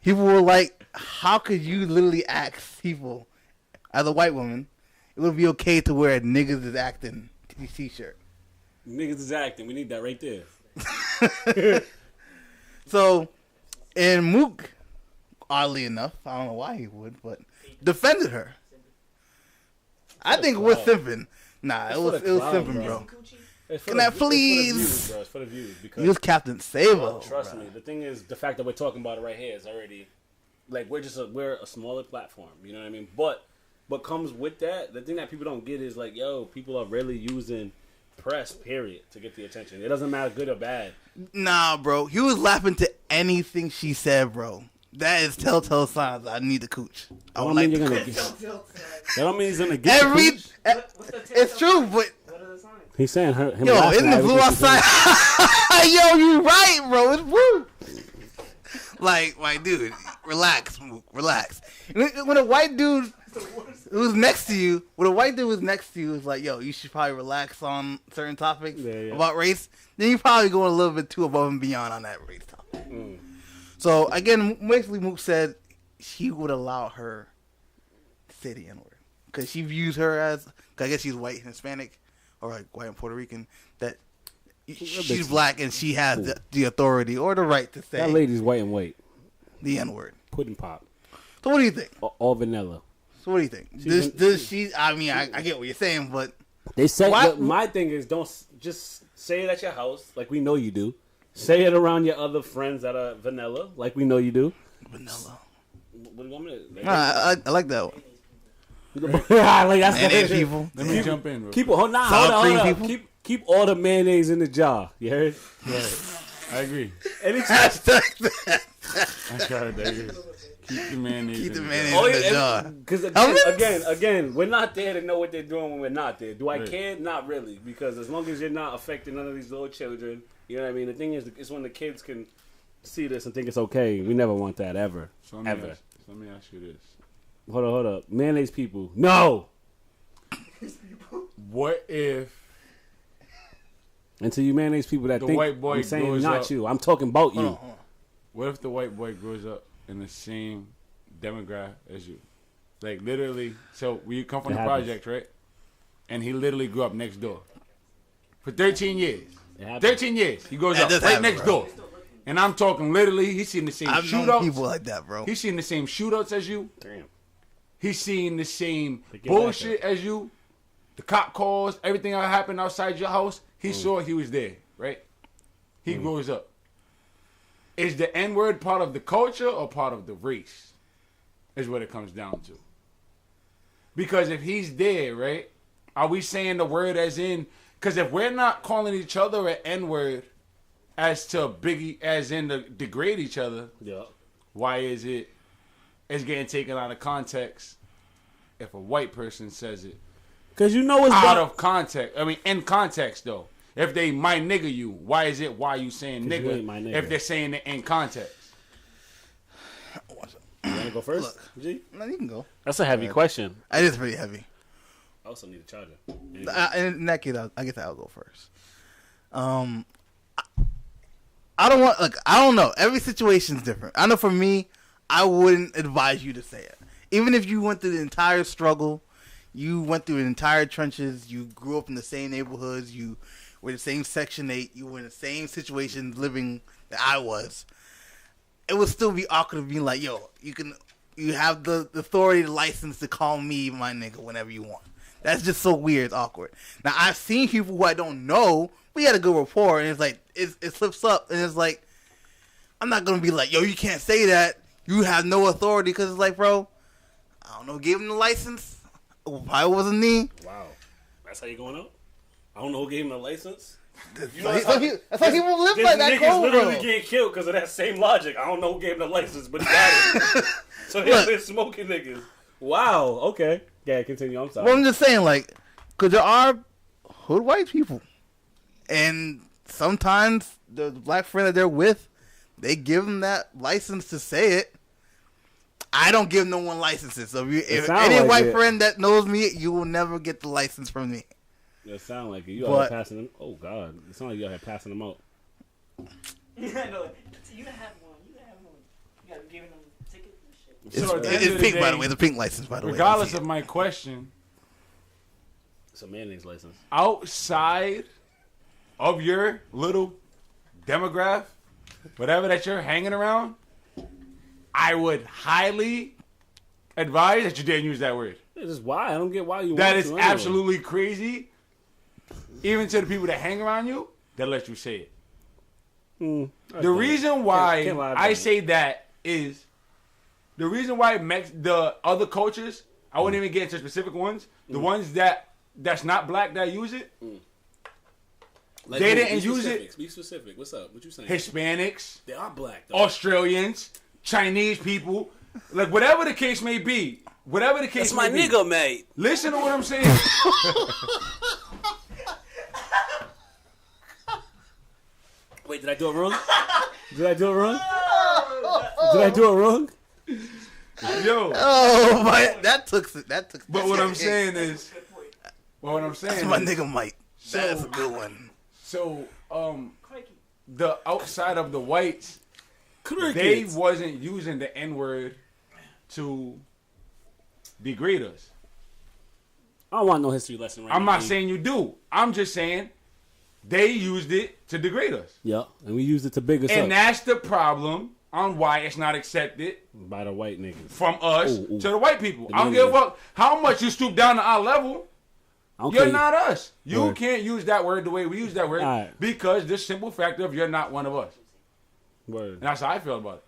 people were like, how could you literally ask people, as a white woman, it would be okay to wear a niggas is acting T-shirt? Niggas is acting. We need that right there. So, and Mook, oddly enough, I don't know why he would, but defended her. I think it was simping. Nah, it was simping, bro. Can I please? It's for the views. He was Captain Sabo. Trust me. The thing is, the fact that we're talking about it right here is already, like, we're a smaller platform. You know what I mean? But what comes with that, the thing that people don't get is like, yo, people are really using press, period, to get the attention. It doesn't matter good or bad. Nah, bro. He was laughing to anything she said, bro. That is telltale signs. I need the cooch. I don't mean you're gonna get. That don't mean he's gonna get every. It's true, but what are the signs? He's saying her. Yo, isn't the blue outside? Yo, you right, bro. It's blue. Like, dude, relax. When a white dude was next to you, it's like, yo, you should probably relax on certain topics about race. Then you're probably going a little bit too above and beyond on that race topic. So, again, basically Mook said he would allow her to say the N-word. Because she views her as, I guess she's white and Hispanic, or like white and Puerto Rican, that she's black and she has the authority or the right to say. That lady's white and white. The N-word. Pudding pop. So what do you think? All vanilla. So what do you think? Does she, I mean, I get what you're saying, but. They say, my thing is, don't just say it at your house, like we know you do. Say it around your other friends that are vanilla, like we know you do. Vanilla. What do you want me to? I like that one. Like that's mayonnaise people. Let me jump in. Bro. Hold on. Keep all the mayonnaise in the jar. You heard? Right. I agree. Hashtag that. I tried that. Keep the mayonnaise in the jar. Because again, we're not there to know what they're doing when we're not there. Do I care? Not really. Because as long as you're not affecting none of these little children, you know what I mean? The thing is, it's when the kids can see this and think it's okay. We never want that, ever. So let me ask you this. Hold up. Mayonnaise people. No! What if... And to you mayonnaise people that think white boy I'm saying not up, you. I'm talking about you. What if the white boy grows up in the same demographic as you? Like, literally, so we come from the project, right? And he literally grew up next door. For 13 years. 13 years. He grows up right next door. And I'm talking literally, he's seen the same shootouts. I've known people like that, bro. He's seen the same shootouts as you. Damn. He's seen the same bullshit as you. The cop calls, everything that happened outside your house. He saw he was there, right? he grows up. Is the N-word part of the culture or part of the race? Is what it comes down to. Because if he's there, right, are we saying the word as in... Because if we're not calling each other an N-word as to Biggie, as in to degrade each other, why is it's getting taken out of context if a white person says it? Because you know it's out of context. I mean, in context, though. If they my nigga you, why you saying nigga if they're saying it in context? You want to go first? G? No, you can go. That's a heavy question. It is pretty heavy. I also need a charger. In that case, I guess I'll go first. I don't want. Look, I don't know. Every situation's different. I know for me, I wouldn't advise you to say it. Even if you went through the entire struggle, you went through the entire trenches, you grew up in the same neighborhoods, you were in the same Section 8, you were in the same situation living that I was. It would still be awkward to be like, yo, you have the authority, the license to call me my nigga whenever you want. That's just so weird, it's awkward. Now, I've seen people who I don't know, we had a good rapport, and it's like, it slips up, and it's like, I'm not going to be like, yo, you can't say that. You have no authority, because it's like, bro, I don't know, gave him the license. Probably wasn't me. Wow. That's how you going out? I don't know who gave him the license. You know, that's how people live by that code, niggas literally bro. getting killed because of that same logic. I don't know who gave him the license, but he got it. So he's been smoking niggas. Wow. Okay. Yeah, continue. I'm sorry. Well, I'm just saying, like, because there are hood white people. And sometimes the black friend that they're with, they give them that license to say it. I don't give no one licenses. So if any white friend that knows me, you will never get the license from me. It sound like it. You out here passing them. Oh God, it sound like you out here passing them out. Yeah, no, you have one. You gotta give them tickets and shit. It's pink, by the way. The pink license, by the way. Regardless of my question, it's a mayonnaise license. Outside of your little demographic, whatever that you're hanging around, I would highly advise that you didn't use that word. This is why I don't get why you. That is absolutely crazy. Even to the people that hang around you, that let you say it. The reason why I say that is the reason why the other cultures, I wouldn't even get into specific ones. The ones that's not black that use it, like they didn't use it. Be specific. What's up? What you saying? Hispanics, they are black. Though. Australians, Chinese people, like whatever the case may be. Whatever the case may be. That's my nigga, mate. Listen to what I'm saying. Wait, did I do it wrong? Did I do it wrong? Did I do it wrong? Yo. Oh my! That took. But what I'm saying is, that's my nigga Mike. That's a good one. So, the outside of the whites, they wasn't using the N-word to degrade us. I don't want no history lesson right now. I'm not saying you do. I'm just saying they used it to degrade us. Yeah, and we used it to big us up. And that's the problem on why it's not accepted by the white niggas. From us to the white people. I don't give a fuck how much you stoop down to our level. You're not us. You can't use that word the way we use that word because the simple fact of you're not one of us. Word. And that's how I feel about it.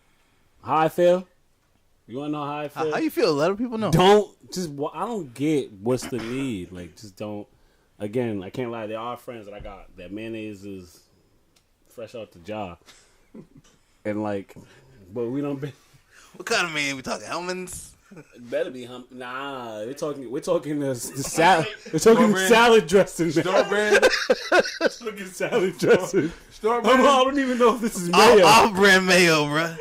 How I feel? You want to know how I feel? How you feel? Let people know. I don't get what's the need. Like, just don't. Again, I can't lie. There are friends that I got that mayonnaise is fresh out the jar. And like, but we don't be. What kind of mayonnaise we talking? Hellman's? It better be Nah, we're talking the salad. We're talking salad dressing. Store brand. We're talking salad dressing. Store brand. I don't even know if this is mayo. Off brand mayo, bro.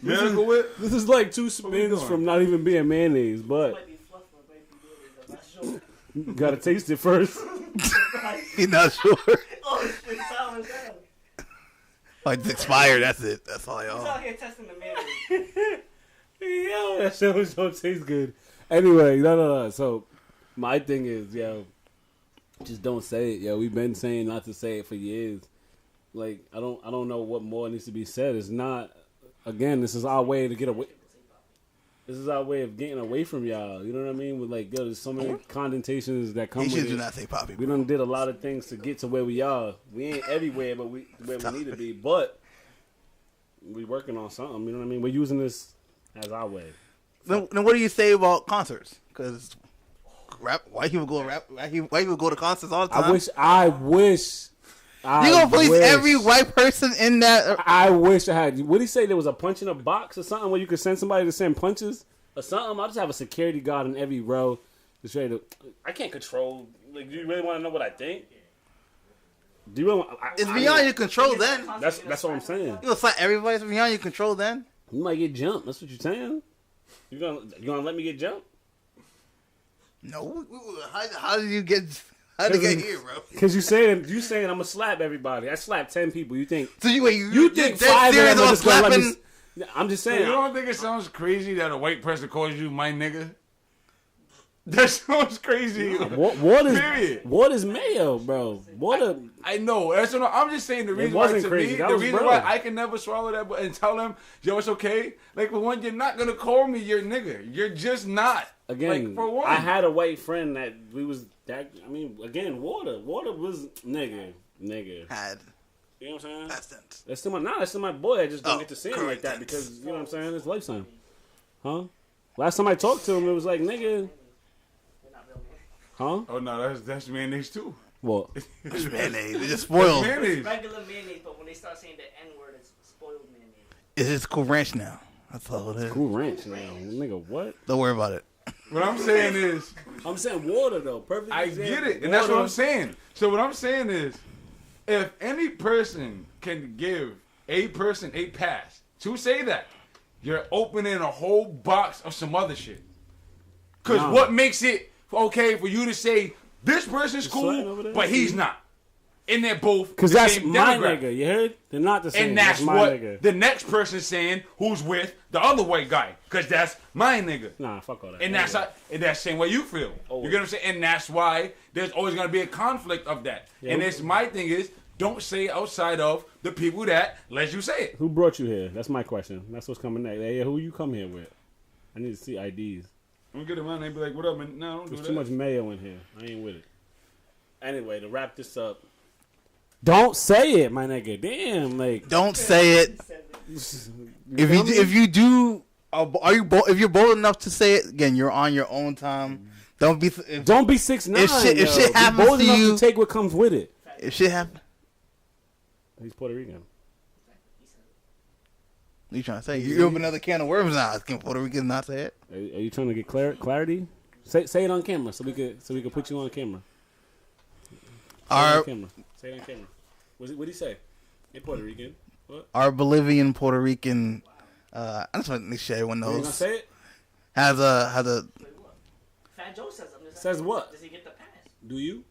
This is like two spins from not even being mayonnaise, but you gotta taste it first. You're not sure. Oh, it's sour as hell. Like it's expired. That's it. That's all y'all. He's out here testing the mayonnaise. Yo, that shit don't taste good. Anyway, no. So my thing is, yo, just don't say it. Yo, we've been saying not to say it for years. Like, I don't know what more needs to be said. It's not. Again, this is our way to get away. This is our way of getting away from y'all. You know what I mean? With like, yo, there's so many connotations that come You with should it. do not say poppy. We done did a lot of things to get to where we are. We ain't everywhere, but where we need to be. But we working on something. You know what I mean? We're using this as our way. Then what do you say about concerts? Because white people go to concerts all the time. I wish. You gonna police every white person in that? I wish I had. What did he say? There was a punch in a box or something where you could send somebody to send punches or something. I'll just have a security guard in every row. Just ready to. I can't control. Like, do you really want to know what I think? Do you really? It's beyond your control. Then that's what I'm saying. You gonna fight everybody? It's beyond your control. Then you might get jumped. That's what you're saying. You gonna let me get jumped? No. How did you get? How did you get here, bro? Because you saying I'm gonna slap everybody. I slapped 10 people. You think? So you think 5 of them are just gonna let me? I'm just saying. You don't think it sounds crazy that a white person calls you my nigga? That sounds crazy. What is mayo, bro? I know. That's what I'm just saying. The reason why to me, the reason why I can never swallow that and tell them, yo, it's okay. Like, for one, you're not gonna call me your nigga. You're just not. Again, like, for one, I had a white friend that we was that. I mean, again, water was nigga. Had. You know what I'm saying? Past tense. That's still my boy. I just don't get to see him like that because you know what I'm saying. It's lifetime, huh? Last time I talked to him, it was like nigga. Huh? Oh no, that's mayonnaise too. What? It's mayonnaise. It's just spoiled. It's regular mayonnaise, but when they start saying the N word, it's spoiled mayonnaise. It's just Cool Ranch now. That's all it is. Cool Ranch now, nigga. What? Don't worry about it. What I'm saying is, I'm saying water though. Perfect. I get it, and that's what I'm saying. So what I'm saying is, if any person can give a person a pass to say that, you're opening a whole box of some other shit. Because what makes it okay for you to say this person's cool, but he's not? And they're both because the that's same my demographic. nigga. You heard? They're not the same. And that's my what nigga. the next person's saying who's with the other white guy. Because that's my nigga. Nah, fuck all that. And that's the same way you feel. Oh. You get what I'm saying? And that's why there's always going to be a conflict of that. Yeah. And it's my thing is, don't say it outside of the people that let you say it. Who brought you here? That's my question. That's what's coming next. Hey, who you come here with? I need to see IDs. I'm going to get them out and they be like, what up, man? No, don't do There's that. too much mayo in here. I ain't with it. Anyway, to wrap this up. Don't say it, my nigga. Damn, like. Don't say it. If you do, if you're bold enough to say it again, you're on your own time. Don't be 6'9". If shit happens bold to enough you, to take what comes with it. If shit happens, he's Puerto Rican. What you trying to say? You open another can of worms now. Can Puerto Ricans not say it? Are you trying to get clarity? Say it on camera so we could put you on camera. Say it on camera. What did he say? Hey, Puerto Rican. What? Our Bolivian Puerto Rican. I just want to make sure everyone You gonna knows. say it? Has a. Fat Joe says. Says what? Does he get the pass? Do you?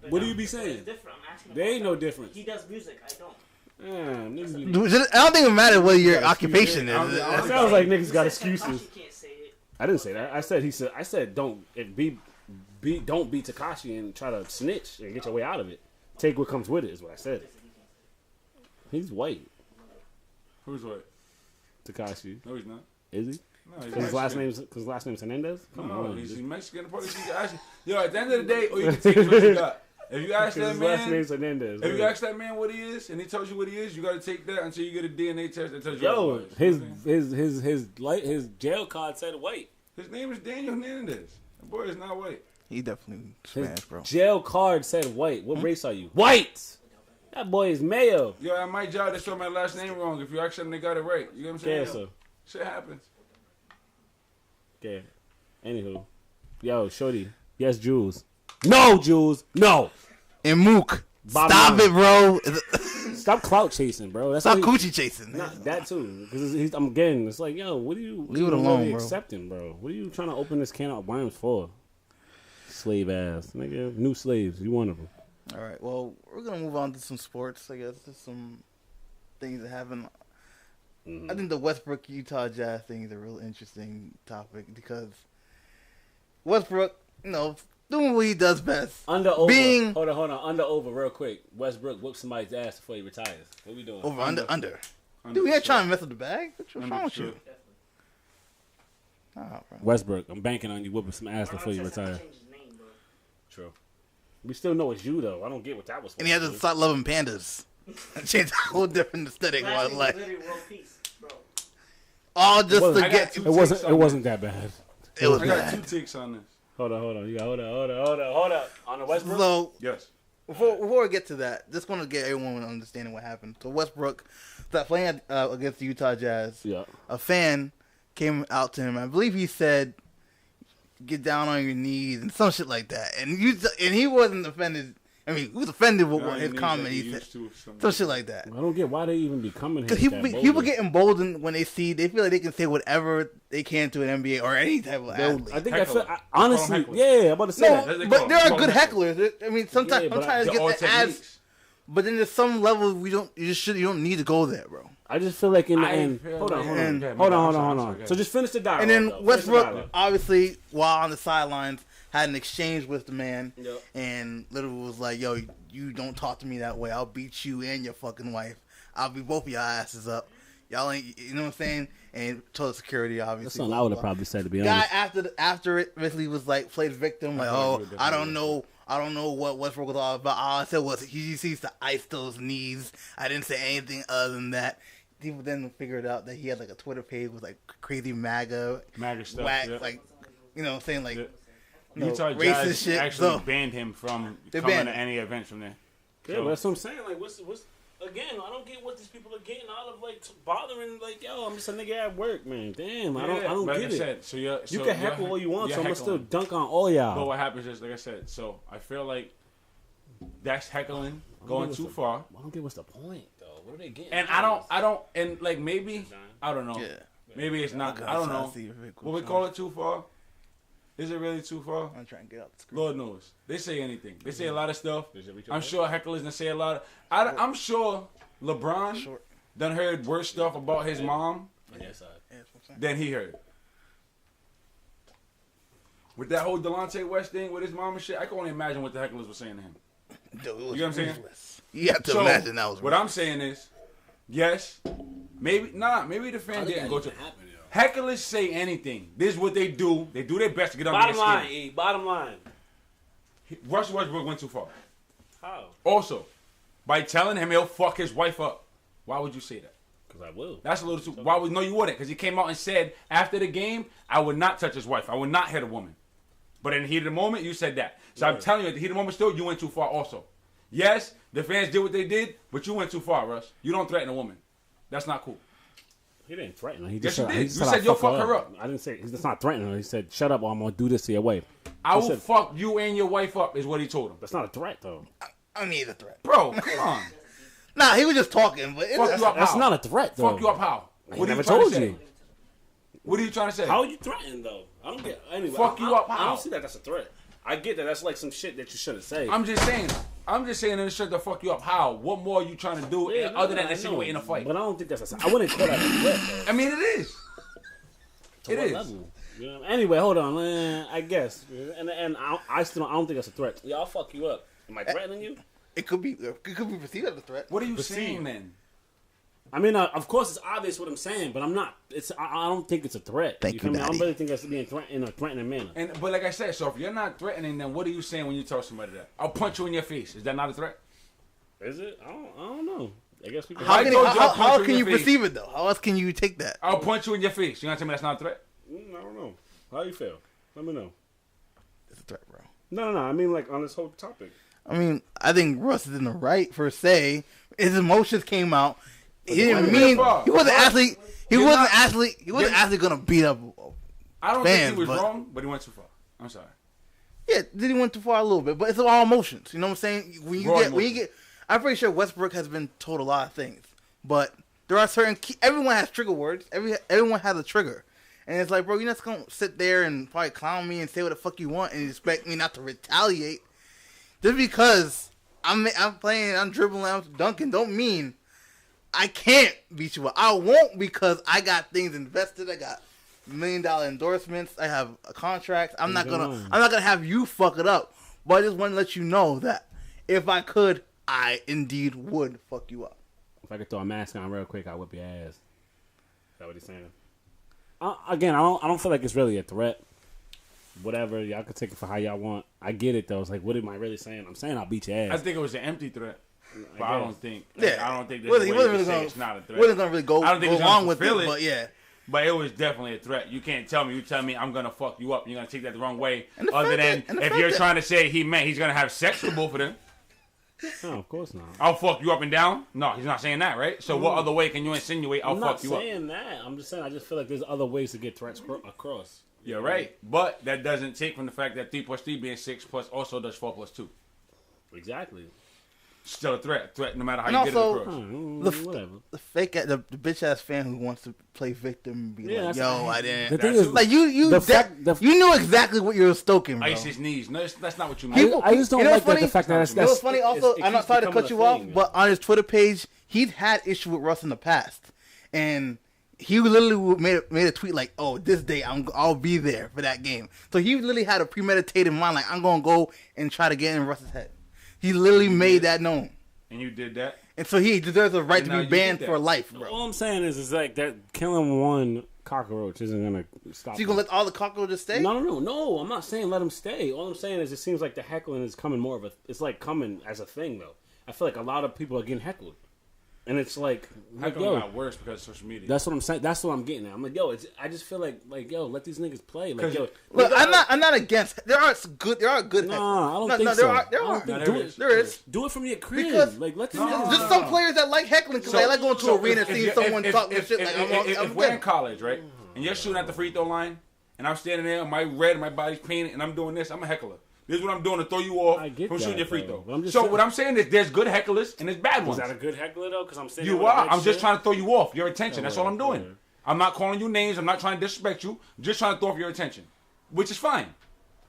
But What do you be saying? It's different. I'm asking. There ain't no difference. He does music. I don't. Niggas I don't think it matters what your occupation is. It sounds like niggas got excuses. Tekashi can't say it. I didn't say that. I said don't be Tekashi and try to snitch and get your way out of it. Take what comes with it is what I said. He's white. Who's white? Tekashi. No, he's not. Is he? No, he's His last name's Hernandez? Come on. He's Mexican. Yo, at the end of the day, all you can take is what you got. If you ask that His last man, name's Hernandez. if you ask that man what he is, and he tells you what he is, you got to take that until you get a DNA test that tells you. Yo, what he his jail card said white. His name is Daniel Hernandez. That boy is not white. He definitely His Spanish, bro. jail card said white. What race are you? White. That boy is mayo. Yo, at my job, they spelled my last name wrong. If you ask them, they got it right. You know what I'm saying? Yeah, so. Shit happens. Okay. Anywho. Yo, shorty. Yes, Jules. No, Jules. No. And Mook, Bottom stop line. it, bro. Stop clout chasing, bro. That's Stop what coochie chasing. Not that too, because I'm getting. It's like, yo, what are you? Leave it alone, really bro. accepting, bro? What are you trying to open this can of worms for? Slave ass, nigga. New slaves. You one of them. All right. Well, we're gonna move on to some sports. I guess just some things that happen. I think the Westbrook Utah Jazz thing is a real interesting topic because Westbrook, doing what he does best. Under over. Being Hold on. Under over, real quick. Westbrook whoops somebody's ass before he retires. What we doing? over under. Dude, we ain't trying to mess with the bag. What's wrong with you? Westbrook, I'm banking on you whooping some ass before you retire. True. We still know it's you though. I don't get what that was for. And he had to start loving pandas. Change a whole different aesthetic of his life. All just to get. It wasn't that bad. It was I got bad. 2 takes on this. Hold on. You got hold up. On the Westbrook. So Yes. before we get to that, just want to get everyone understanding what happened. So Westbrook, that playing against the Utah Jazz, a fan came out to him. I believe he said, "Get down on your knees" and some shit like that. And he wasn't offended. I mean, he was offended with his comment. He said some shit like that. I don't get why they even be coming here. Because people get emboldened when they feel like they can say whatever they can to an NBA or any type of athlete. I think honestly, yeah, I'm about to say that. But there are good hecklers. I mean, sometimes I'm trying to get the ads. But then there's some level you don't need to go there, bro. I just feel like in the end. Hold on. So just finish the dialogue. And then Westbrook, obviously, while on the sidelines, had an exchange with the man, and literally was like, "Yo, you don't talk to me that way. I'll beat you and your fucking wife. I'll beat both of your asses up. Y'all ain't, you know what I'm saying?" And told security, obviously. That's something I would have probably said, to be honest. Guy after it, basically was like played victim, like, "Oh, I don't know what Westbrook was all about. All I said was he just needs to ice those knees. I didn't say anything other than that." People then figured out that he had like a Twitter page with like crazy MAGA stuff, like, you know, saying like Utah racist Jazz shit. actually banned him from coming to any events from there. Yeah, but that's what I'm saying. Like, what's again? I don't get what these people are getting out of like bothering. Like, yo, I'm just a nigga at work, man. Damn, I don't get it. You can heckle all you want, so I'm gonna still dunk on all y'all. But what happens is, like I said, so I feel like that's heckling going too far. I don't get what's the point though. What are they getting? And I don't, and like maybe I don't know. Yeah. Maybe it's not. I don't know. Will we call it too far? Is it really too far? I'm trying to get up the screen. Lord knows. They say anything. They say a lot of stuff. I'm sure hecklers gonna say a lot of. I'm sure LeBron done heard worse stuff about his mom than he heard. With that whole Delonte West thing with his mom and shit, I can only imagine what the hecklers were saying to him. Dude, it was you know what I'm saying? You have to imagine that was what I'm saying is, yes, maybe the fan didn't go to. Hecklers say anything. This is what they do. They do their best to get on their skin. Bottom line. Russell Westbrook went too far. How? Also, by telling him he'll fuck his wife up. Why would you say that? Because I will. That's a little too. Why would? No, you wouldn't. Because he came out and said after the game, I would not touch his wife. I would not hit a woman. But in the heat of the moment, you said that. So I'm telling you, at the heat of the moment, still, you went too far. Also, yes, the fans did what they did, but you went too far, Russ. You don't threaten a woman. That's not cool. He didn't threaten her. He yes, just you said, did. You said you'll fuck her up. I didn't say he's not threatening her. He said, "Shut up, or I'm gonna do this to your wife." I will fuck you and your wife up. Is what he told him. That's not a threat, though. I need a threat, bro. Come on. Nah, he was just talking, but that's not a threat, though. Fuck you up how? What are you trying to say? What are you trying to say? How are you threatening, though? I don't get. Anyway, fuck you up how? I don't see that. That's a threat. I get that. That's like some shit that you shouldn't say. I'm just saying this shit to fuck you up. How? What more are you trying to do other than insinuating a fight? But I don't think that's I wouldn't call that a threat, though. I mean, it is. To what level? You know? Anyway, hold on. I guess. And I don't think that's a threat. Yeah, I'll fuck you up. Am I threatening you? It could be perceived as a threat. What are you saying, then? I mean, of course, it's obvious what I'm saying, but I'm not. I don't think it's a threat. Thank you, Daddy. I don't really think that's being in a threatening manner. But like I said, so if you're not threatening, then what are you saying when you tell somebody that? I'll punch you in your face. Is that not a threat? Is it? I don't know. I guess we can. How can you perceive it though? How else can you take that? I'll punch you in your face. You gonna tell me that's not a threat? I don't know. How you feel? Let me know. It's a threat, bro. No. I mean, like on this whole topic. I mean, I think Russ is in the right per se. His emotions came out. He didn't mean he wasn't actually gonna beat up. I don't think he was wrong, but he went too far. I'm sorry. Yeah, then he went too far a little bit, but it's all emotions. You know what I'm saying? When you get, I'm pretty sure Westbrook has been told a lot of things, but there are certain everyone has trigger words. Everyone has a trigger, and it's like, bro, you're not just gonna sit there and probably clown me and say what the fuck you want and expect me not to retaliate just because I'm playing, I'm dribbling, I'm dunking. Don't mean I can't beat you up. I won't because I got things invested. I got $1 million endorsements. I have a contract. I'm not gonna have you fuck it up. But I just want to let you know that if I could, I indeed would fuck you up. If I could throw a mask on real quick, I'd whip your ass. Is that what he's saying? I don't feel like it's really a threat. Whatever, y'all can take it for how y'all want. I get it though. It's like, what am I really saying? I'm saying I'll beat your ass. I think it was an empty threat. But I don't think. Yeah. I don't think He wasn't it's not a threat. Wasn't gonna really go I don't think along with it, but yeah. But it was definitely a threat. You can't tell me. You tell me I'm gonna fuck you up. You're gonna take that the wrong way. Other than if you're trying to say he meant he's gonna have sex with both of them. No, of course not. I'll fuck you up and down. No, he's not saying that, right? So what other way can you insinuate I'll fuck you up? I'm not saying that. I'm just saying I just feel like there's other ways to get threats across. You're right, but that doesn't take from the fact that 3 + 3 being 6 plus also does 4 + 2. Exactly. Still a threat no matter how And you get it also, across. Whatever. The bitch ass fan who wants to play victim and be like, yo, I didn't. The thing is, like you knew exactly what you were stoking, bro. Ice his knees. No, that's not what you mean. I just don't like the fact that it was funny. Also, I'm not sorry to cut you off, but on his Twitter page, he'd had issue with Russ in the past, and he literally made a tweet like, "Oh, this day I'll be there for that game." So he literally had a premeditated mind, like I'm gonna go and try to get in Russ's head. He literally made that known. And you did that? And so he deserves a right to be banned for life, bro. All I'm saying is like that killing one cockroach isn't gonna stop. So you gonna let all the cockroaches stay? No. I'm not saying let them stay. All I'm saying is it seems like the heckling is coming more of a. It's like coming as a thing though. I feel like a lot of people are getting heckled. And it's like heckling got worse because of social media. That's what I'm saying. That's what I'm getting at. I'm like, I just feel like, yo, let these niggas play. Like, yo, look, I'm not against. There are good. No, I don't think so. There is. Do it from your crib. Because like, let these niggas. There's some players that like heckling because they like going to an arena and seeing someone talk shit. Like, if we're in college, right, and you're shooting at the free throw line, and I'm standing there, my red, my body's painted, and I'm doing this, I'm a heckler. This is what I'm doing to throw you off from shooting your free throw. So what I'm saying is there's good hecklers and there's bad ones. Is that a good heckler though? Because I'm saying you are. I'm just trying to throw you off your attention. That's all I'm doing. I'm not calling you names. I'm not trying to disrespect you. I'm just trying to throw off your attention, which is fine.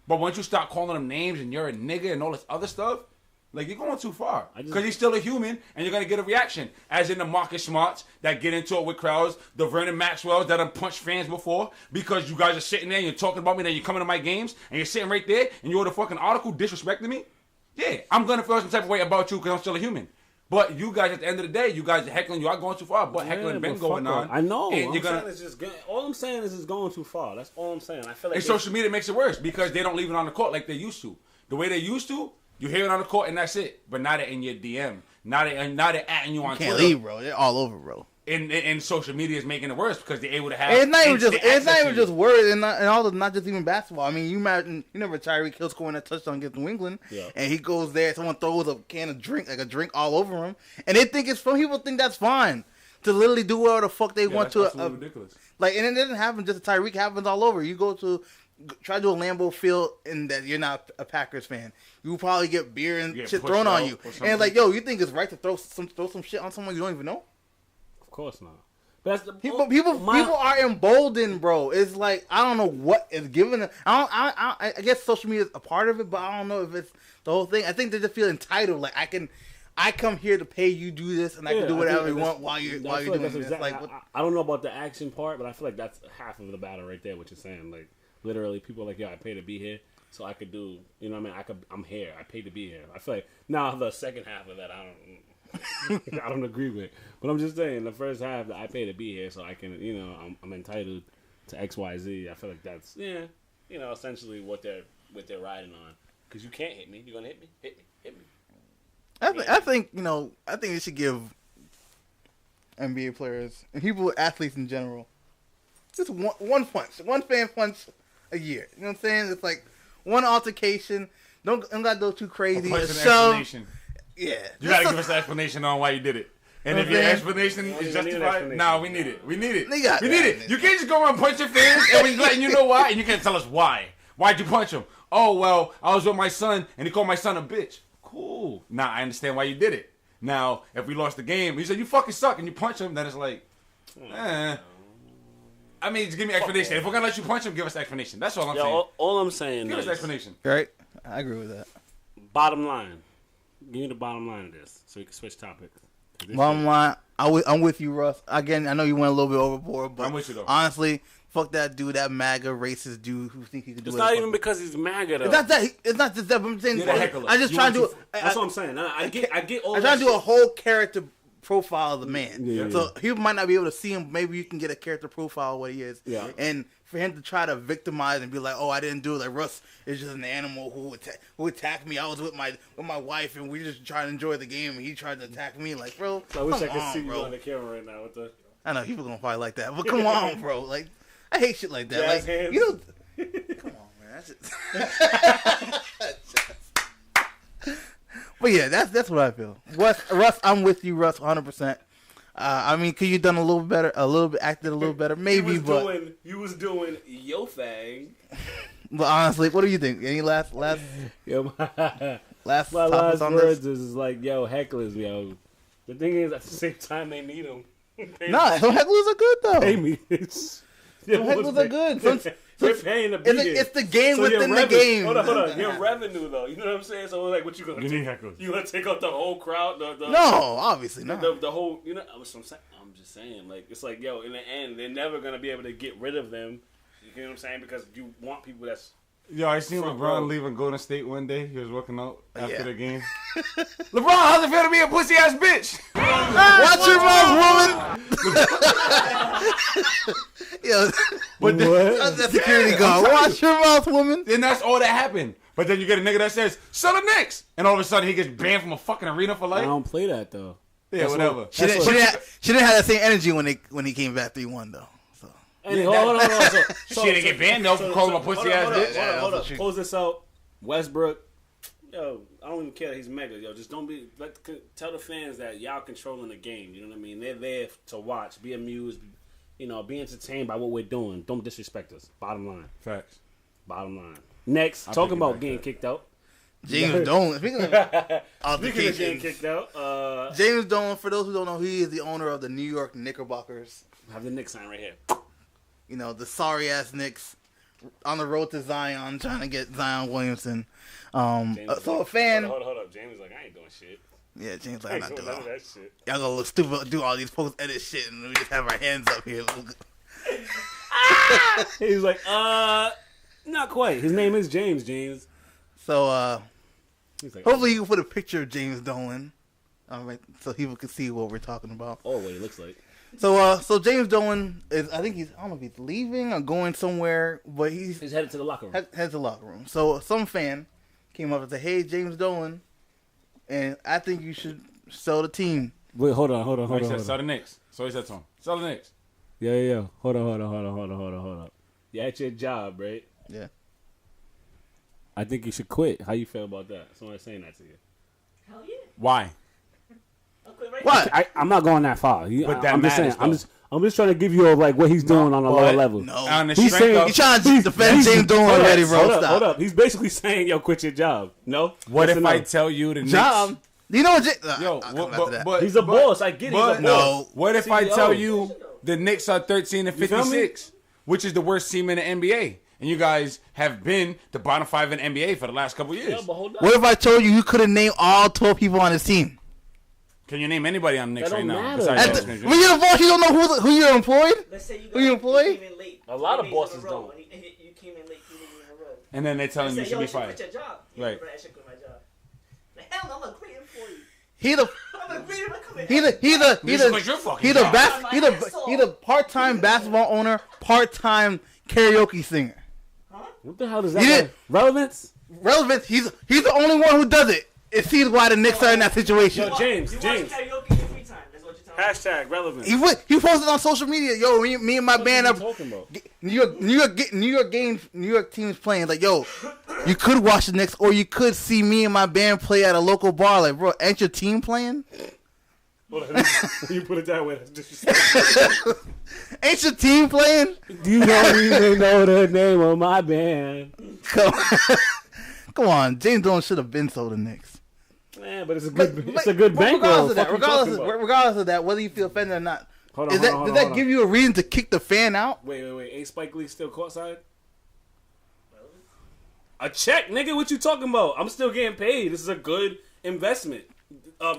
But once you start calling them names and you're a nigga and all this other stuff, like you're going too far. Because he's still a human and you're gonna get a reaction. As in the Marcus Smarts that get into it with crowds, the Vernon Maxwells that have punched fans before because you guys are sitting there and you're talking about me, then you're coming to my games and you're sitting right there and you're the fucking article disrespecting me. Yeah, I'm gonna feel some type of way about you because I'm still a human. But you guys, at the end of the day, you guys are heckling. You are going too far. But heckling been going on. I know. And all I'm saying is it's going too far. That's all I'm saying. I feel like and social media makes it worse because they don't leave it on the court like they used to. The way they used to. You hear it on the court and that's it. But not in your DM. Not they're atting you on Twitter. Can't leave, bro. They're all over, bro. And social media is making it worse because they're able to have. And it's not even just words and all the not just even basketball. I mean, you remember Tyreek Hill scoring that touchdown against New England, and he goes there. Someone throws a can of drink, like a drink, all over him, and they think it's fun. People think that's fine to literally do whatever the fuck they want to. Ridiculous. Like, and it doesn't happen just to Tyreek. It happens all over. You go to. Try to do a Lambeau Field and that you're not a Packers fan. You probably get beer and shit thrown on you. And like, yo, you think it's right to throw some shit on someone you don't even know? Of course not. But that's the people are emboldened, bro. It's like I don't know what is given. I guess social media is a part of it, but I don't know if it's the whole thing. I think they just feel entitled. Like I come here to pay you do this, and I can do whatever you want while you're doing this. Exactly, like, I don't know about the action part, but I feel like that's half of the battle right there. What you're saying, like. Literally, people are like, yo, I pay to be here, so I could do, you know what I mean? I'm here. I pay to be here. I feel like, now the second half of that, I don't agree with. But I'm just saying, the first half, that I pay to be here, so I can, you know, I'm entitled to X, Y, Z. I feel like that's, you know, essentially what they're riding on. Because you can't hit me. You gonna hit me? Hit me. I think you should give NBA players and athletes in general, just one punch, one fan punch a year. You know what I'm saying? It's like one altercation. Don't gotta go too crazy. A shove. Yeah. You gotta give us an explanation on why you did it. And if your explanation is justified, we need it. We need it. You can't just go around punching fans and we're letting you know why, and you can't tell us why. Why'd you punch him? Oh, well, I was with my son, and he called my son a bitch. Cool. Now, I understand why you did it. Now, if we lost the game, he said, you fucking suck, and you punch him, then it's like, I mean, just give me an explanation. If we're going to let you punch him, give us an explanation. That's all I'm saying. All I'm saying give us an explanation. Right? I agree with that. Bottom line. Give me the bottom line of this so we can switch topics. Bottom line, I'm with you, Russ. Again, I know you went a little bit overboard, but I'm with you, though. Honestly, fuck that dude, that MAGA racist dude who think he can do it. It's not even because he's MAGA, though. It's not just that. I'm saying, You're the heckler. I just try to do. That's what I'm saying. I get all. I try to do a whole character profile of the man. Yeah. So people might not be able to see him. Maybe you can get a character profile of what he is. Yeah. And for him to try to victimize and be like, "Oh, I didn't do it." Like Russ is just an animal who attacked me. I was with my wife and we just trying to enjoy the game, and he tried to attack me. Like, bro, I wish I could see bro. you on the camera right now with the. I know people gonna probably like that, but come on, bro. Like, I hate shit like that. Jazz Like, hands. you know, come on, man. That's it. But yeah, that's what I feel. Russ, I'm with you, Russ, 100%. I mean, could you done a little better, acted a little better, maybe, You was doing your thing. But honestly, what do you think? Any last Yo, my thoughts last on words this? is like, yo, hecklers, yo. The thing is, at the same time, they need them. Nah, some hecklers are good though. Pay me. Some hecklers are good. They're paying to be here. It's the game So within your the game. Hold on. Your revenue, though. You know what I'm saying? So, like, what you gonna do? need hecklers. You gonna take out the whole crowd? No, obviously not. The whole, you know, I'm just saying, like, it's like, yo, in the end, they're never gonna be able to get rid of them. You know what I'm saying? Because you want people that's. Yo, I seen Front LeBron row. leaving Golden State one day. He was working out after the game. LeBron, how's it feel to be a pussy ass bitch? watch your mouth, woman. Yo, But that's that security guard. Watch your mouth, woman. then that's all that happened. But then you get a nigga that says, "Sell the Knicks," and all of a sudden he gets banned from a fucking arena for I life. don't play that though. Yeah, whatever. She didn't have that same energy when he came back 3-1 though. So Hey, hold on. She didn't get banned though for calling him a pussy ass bitch. Hold up. Close this out. Westbrook. Yo, I don't even care that he's mega. Yo, just don't be. Tell the fans that y'all controlling the game. You know what I mean? They're there to watch, be amused, you know, be entertained by what we're doing. Don't disrespect us. Bottom line. Facts. Bottom line. Next, I'll talking take it about back, getting yeah. kicked out. James Dolan. Speaking of Speaking of altercations, getting kicked out, James Dolan. For those who don't know, he is the owner of the New York Knickerbockers. I have the Knicks sign right here. You know, the sorry ass Knicks on the road to Zion, trying to get Zion Williamson. So a fan. Hold up. James is like, I ain't doing shit. Yeah, James I like, I'm ain't not doing doing none of all. that shit. Y'all gonna look stupid, do all these post edit shit, and we just have our hands up here. He's like, not quite. His name is James. So He's like, hopefully you can put a picture of James Dolan, so people can see what we're talking about. oh, what he looks like. So James Dolan is, I think I don't know if he's leaving or going somewhere, but he's He's headed to the locker room. heads to the locker room. So some fan came up and said, "Hey, James Dolan, and I think you should sell the team." Wait, hold on. He said, "Sell the Knicks." So he said to him, "Sell the Knicks." Yeah. Hold on. You're at your job, right? Yeah. I think you should quit. How you feel about that? Somebody's saying that to you. Hell yeah. Why? I'll quit right What? I'm not going that far. But that I'm just saying. matters, I'm just trying to give you like what he's doing on a lower level. No, On the He's strength saying- of- you trying to defend James Dolan already, bro? Stop. Hold up. He's basically saying, yo, quit your job. No? What Yes if or I no? tell you the Knicks? Job. You know what? Yo, I'll come after that. but He's a boss. I get it. He's a but- boss. No. What if I CEO. tell you the Knicks are 13 and You feel me? 56, which is the worst team in the NBA, and you guys have been the bottom 5 in the NBA for the last couple years? Yeah, but hold up. What if I told you could have named all 12 people on his team? Can you name anybody on the Knicks That right don't now? matter. besides At Dennis the, Smith Jr.? when you're the boss, you don't know who you're employed. Let's say Who you employ? came in late. A lot of 3 days in a bosses row, don't. and you came in late 3 days in a row. And then they're telling you Say, you should be yo, fired. quit your job. Yeah, Right. bro, I should quit my job. Like, hell no, I'm gonna quit him for you. He the I'm gonna quit him. I'm coming. You should quit your fucking job. he the part-time basketball owner, part-time karaoke singer. What the hell does that You mean? did- Relevance? Relevant. He's the only one who does it. It sees why the Knicks are in that situation. Yo, James. You watch karaoke in your free time. That's what you're telling me. Hashtag relevance. He posted on social media, yo, me and my band What up. are you talking about? New York teams playing. Like, yo, you could watch the Knicks, or you could see me and my band play at a local bar. Like, bro, ain't your team playing? Hold on. You put it that way. That's disrespectful. Ain't your team playing? You don't even know the name of my band. Come on, James Dolan should have been sold the Knicks. Man, but it's a good bankroll. Regardless of that, whether you feel offended or not, Hold on. does that give you a reason to kick the fan out? Wait. Ain't Spike Lee still courtside? A check, nigga. What you talking about? I'm still getting paid. This is a good investment.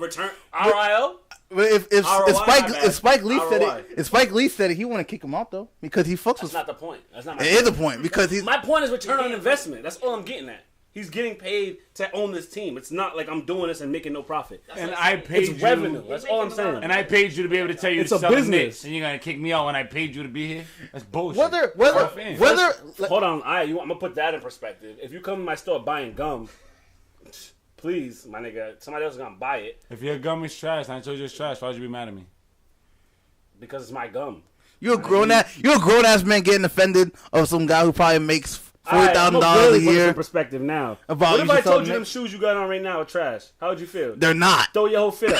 Return RIL. But if ROI, Spike Lee said ROI. it, if Spike Lee said it, he wouldn't kick him out though because he fucks That's with. not the point. That's not my It point. is the point because he's. My point is return on investment. That's all I'm getting at. He's getting paid to own this team. It's not like I'm doing this and making no profit. And I paid It's you. revenue. That's all I'm saying. And I paid you to be able to tell you It's to a sell the business. Knicks, and you're gonna kick me out when I paid you to be here. That's bullshit. Whether Hold on, I'm gonna put that in perspective. If you come to my store buying gum, please, my nigga, somebody else is gonna buy it If your gum is trash, and I told you it's trash, why'd you be mad at me? because it's my gum. you're a grown ass man getting offended of some guy who probably makes $40,000 I'm a really put this year. in perspective now. About What if you I should told tell you them Nick- shoes you got on right now are trash? How would you feel? They're not. Throw your whole fit up.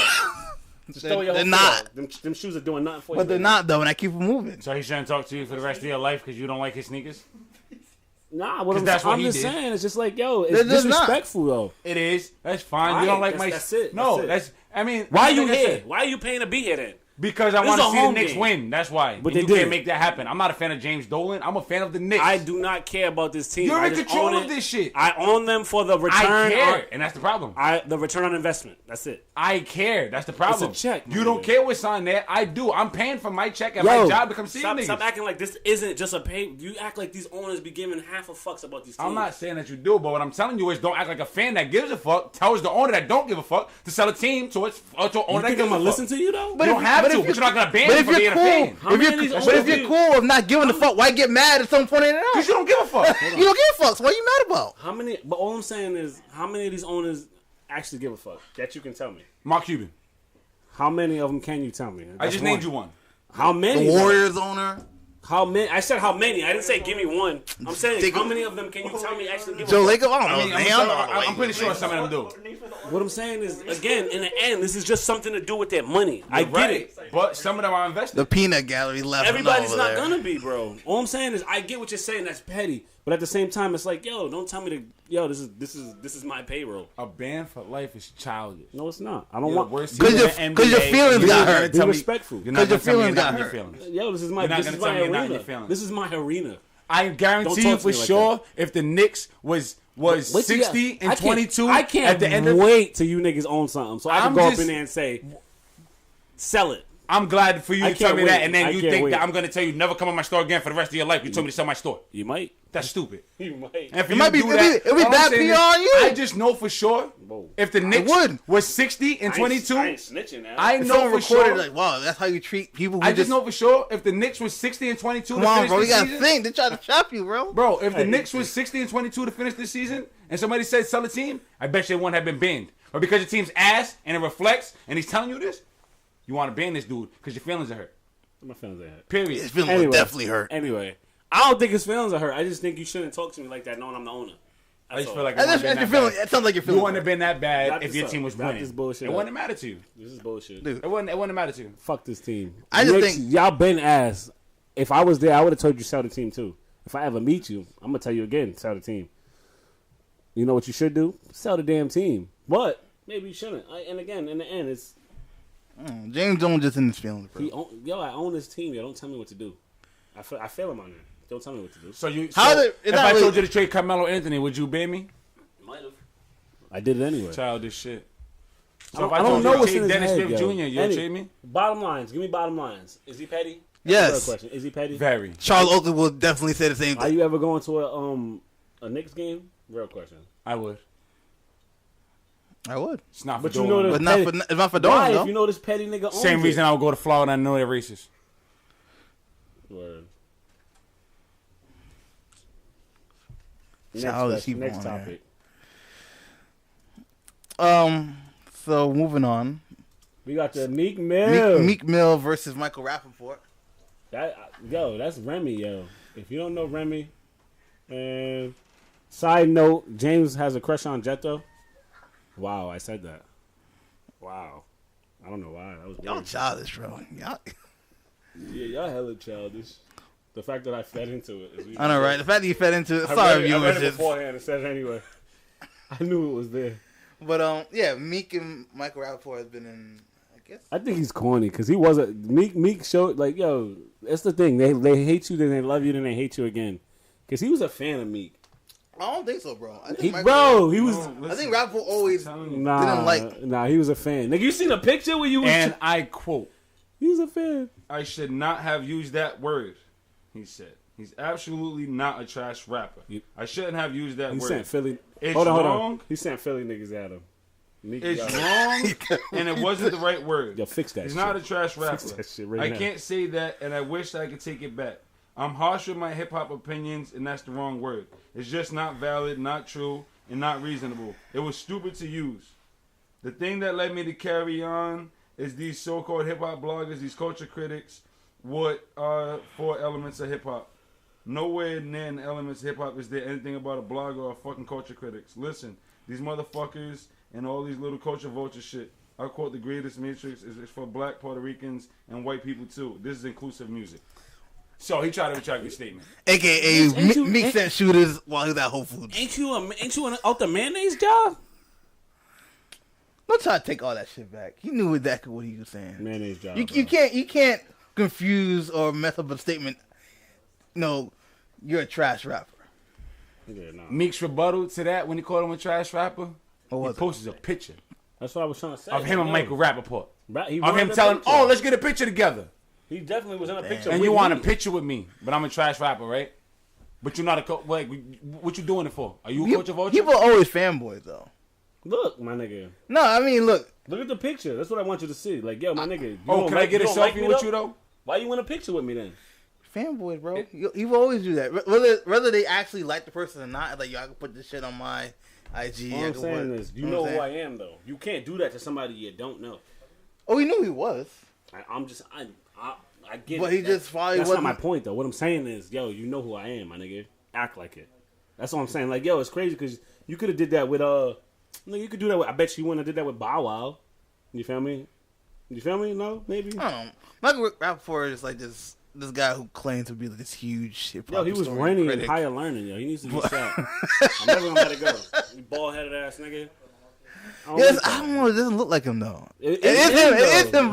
Just throw your whole They're fit not. up. Them shoes are doing nothing for you. But they're not though, and I keep them moving. So he shouldn't talk to you for the rest of your life because you don't like his sneakers? Nah, what 'Cause that's what I'm he just did. saying. It's just like, yo, They're it's just not. disrespectful though. It is. That's fine. Alright, You don't like my... that's it. No, That's it. I mean... Why are you like I here? said, Why are you paying to be here then? Because I This want is to a see the home Knicks game. win. That's why. But And they you didn't. can't make that happen. I'm not a fan of James Dolan. I'm a fan of the Knicks. I do not care about this team. You're I in just control own of it. this shit. I own them for the return. I care, on- and that's the problem. the return on investment. That's it. I care. That's the problem. It's a check, You man. don't care what's on there. I do. I'm paying for my check and Yo, my job to come see stop, niggas. stop acting like this isn't just a pay. You act like these owners be giving half a fucks about these teams. I'm not saying that you do, but what I'm telling you is don't act like a fan that gives a fuck tells the owner that don't give a fuck to sell a team to its to an You owner that think gives I'm gonna a listen fuck. to you though? But You if don't have to, if but you're not gonna ban But me if for being you're a cool, fan. How many of these but if owners you're do- cool of not giving a fuck, why get mad at some point in it out? Because you don't give a fuck. You don't give a fuck. So what are you mad about? How many? But all I'm saying is, how many of these owners actually give a fuck? That you can tell me. Mark Cuban. How many of them can you tell me? I just named you one. How many? The Warriors owner, How many? I said how many. I didn't say give me one. I'm saying Think how of- many of them can you tell me actually give a Joe fuck? Lacob. I don't know. I mean, his name. I'm pretty sure some of them do. What I'm saying is, again, in the end, this is just something to do with their money. I get it. But some of them are invested. The peanut gallery left. Everybody's over not there. gonna be, bro. All I'm saying is, I get what you're saying. That's petty, but at the same time, it's like, yo, don't tell me to, yo, this is my payroll. A ban for life is childish. No, it's not. I don't You're want. the worst Because team your- in the 'cause your NBA, feelings and got you're hurt. gonna Be tell me- respectful. You're not 'Cause your gonna tell me feelings you're not got in your hurt. feelings. Yo, this is my You're not this gonna is tell my me you're not in arena. your feelings. This is my arena. I guarantee Don't you talk to for me like sure, if the Knicks was Wait till 60 you- and 22 I can't at the end of wait till you niggas own something, so I can I'm go up just- in there and say, sell it. I'm glad for you I to tell can't me that, wait. and then I you can't think wait. that I'm going to tell you never come on my store again for the rest of your life. You told me to sell my store. You might. That's stupid. You might. And for It you might to be- do it'll that, be- it'll be all I'm bad saying PR is, on you. I just know for sure Whoa. if the Knicks would. was 60 and 22, I ain't snitching now. I If know someone for recorded sure. like, wow, that's how you treat people. Who I just know for sure if the Knicks was 60 and 22 Come to on, finish bro. the You gotta season, think. They try to trap you, bro. bro, if the Hey, Knicks was 60 and 22 to finish this season, and somebody said sell a team, I bet you one had been banned. Or because your team's ass and it reflects, and he's telling you this, you want to ban this dude because your feelings are hurt. My feelings are hurt. Period. His feelings Anyway. will definitely hurt. Anyway, I don't think his feelings are hurt. I just think you shouldn't talk to me like that, knowing I'm the owner. I just all. feel like That's it wouldn't your have been feeling. that bad. It sounds like your You feelings. wouldn't have been that bad Wrap if this your up. team was Wrap winning. this bullshit It up. wouldn't have mattered to you. This is bullshit. Dude. It wouldn't have mattered to you. Fuck this team. I just Knicks, think- y'all been ass. If I was there, I would have told you sell the team too. If I ever meet you, I'm gonna tell you again, sell the team. You know what you should do? Sell the damn team. But maybe you shouldn't. And again, in the end, it's James Jones just in his feelings, bro. I own this team. Yo, don't tell me what to do. I feel him on there. Don't tell me what to do. So you. How So did- if is that I told really- you to trade Carmelo Anthony, would you ban me? Might have. I did it anyway. Childish shit. I So don't, if I I told don't you know to what's trade in his Dennis head, Smith yo. Jr., you'll trade me? Bottom lines. Give me bottom lines. Is he petty? Yes. That's a real question. Is he petty? Very. Charles Oakley will definitely say the same Are thing. you ever going to a Knicks game? Real question. I would. I would. It's not for But you Dolan. know But not for, it's not for Why? Dolan, If though. you know this petty nigga owns Same it. reason I would go to Florida and I know they're racist. Word. Childish Next, people next on topic. So moving on. We got the Meek Mill. Meek Mill versus Micheal Rapport. That's Remy, yo. If you don't know Remy, and side note, James has a crush on Jetto. Wow, I said that. Wow. I don't know why. That was Y'all weird. childish, bro. Y'all, Yeah, y'all hella childish. The fact that I fed into it. Is I know, right? The fact that you fed into it. I Sorry, read it viewers. It's- beforehand and said it anyway. I knew it was there. But yeah, Meek and Micheal Rapport has been in. I guess. I think he's corny because he wasn't. Meek showed, like, yo, that's the thing. They hate you, then they love you, then they hate you again. Because he was a fan of Meek. I don't think so, bro. I think He Micheal- was. I think Rapport always Nah, didn't like. Nah, he was a fan. Nigga, you seen a picture where you was. And I quote, He was a fan. I should not have used that word, he said. He's absolutely not a trash rapper. I shouldn't have used that He word. sent Philly. It's hold wrong. on. He sent Philly niggas at him. It's wrong, and it wasn't the right word. Yo, fix that He's shit. not a trash rapper. Fix that shit right I now. can't say that, and I wish I could take it back. I'm harsh with my hip-hop opinions, and that's the wrong word. It's just not valid, not true, and not reasonable. It was stupid to use. The thing that led me to carry on is these so-called hip-hop bloggers, these culture critics, what are 4 elements of hip-hop. Nowhere near in the elements of hip-hop is there anything about a blogger or fucking culture critics. Listen, these motherfuckers and all these little culture vulture shit. I quote, the greatest matrix is for black Puerto Ricans and white people too. This is inclusive music. So he tried to retract his statement. AKA Meek sent shooters while he was at Whole Foods. Ain't you out the mayonnaise job? Don't try to take all that shit back. He knew exactly what he was saying. Mayonnaise job. You can't confuse or mess up a statement. No, you're a trash rapper. Yeah, nah. Meek's rebuttal to that when he called him a trash rapper, he posted a picture That's what I was trying to say. of him and Micheal Rapport. He Of him telling, oh, let's get a picture together. He definitely was in a picture. And with you want a me. picture with me, but I'm a trash rapper, right? But you're not a what you doing it for? Are you a culture vulture? People are always fanboys though. Look, my nigga. No, I mean look at the picture. That's what I want you to see. Like, yo, my nigga. Can I get a selfie with you though? Why you want a picture with me then? fanboys, bro. You will always do that. Whether they actually like the person or not. Like, yo, I can put this shit on my IG. All I'm saying is, you know who I am, though. You can't do that to somebody you don't know. Oh, he knew he was. I get it. But he just probably That's wasn't. not my point, though. What I'm saying is, yo, you know who I am, my nigga. Act like it. That's what I'm saying. Like, yo, it's crazy because you could have did that with, you could do that with, I bet you wouldn't have did that with Bow Wow. You feel me? You feel me? No? Maybe? I don't know. Michael Rapport is like this guy who claims to be like this huge hip hop. Yo, he was running in higher learning, yo. He needs to be shot. I'm never gonna let it go. You bald-headed ass nigga. Yes, I don't know. It doesn't look like him though. It is him,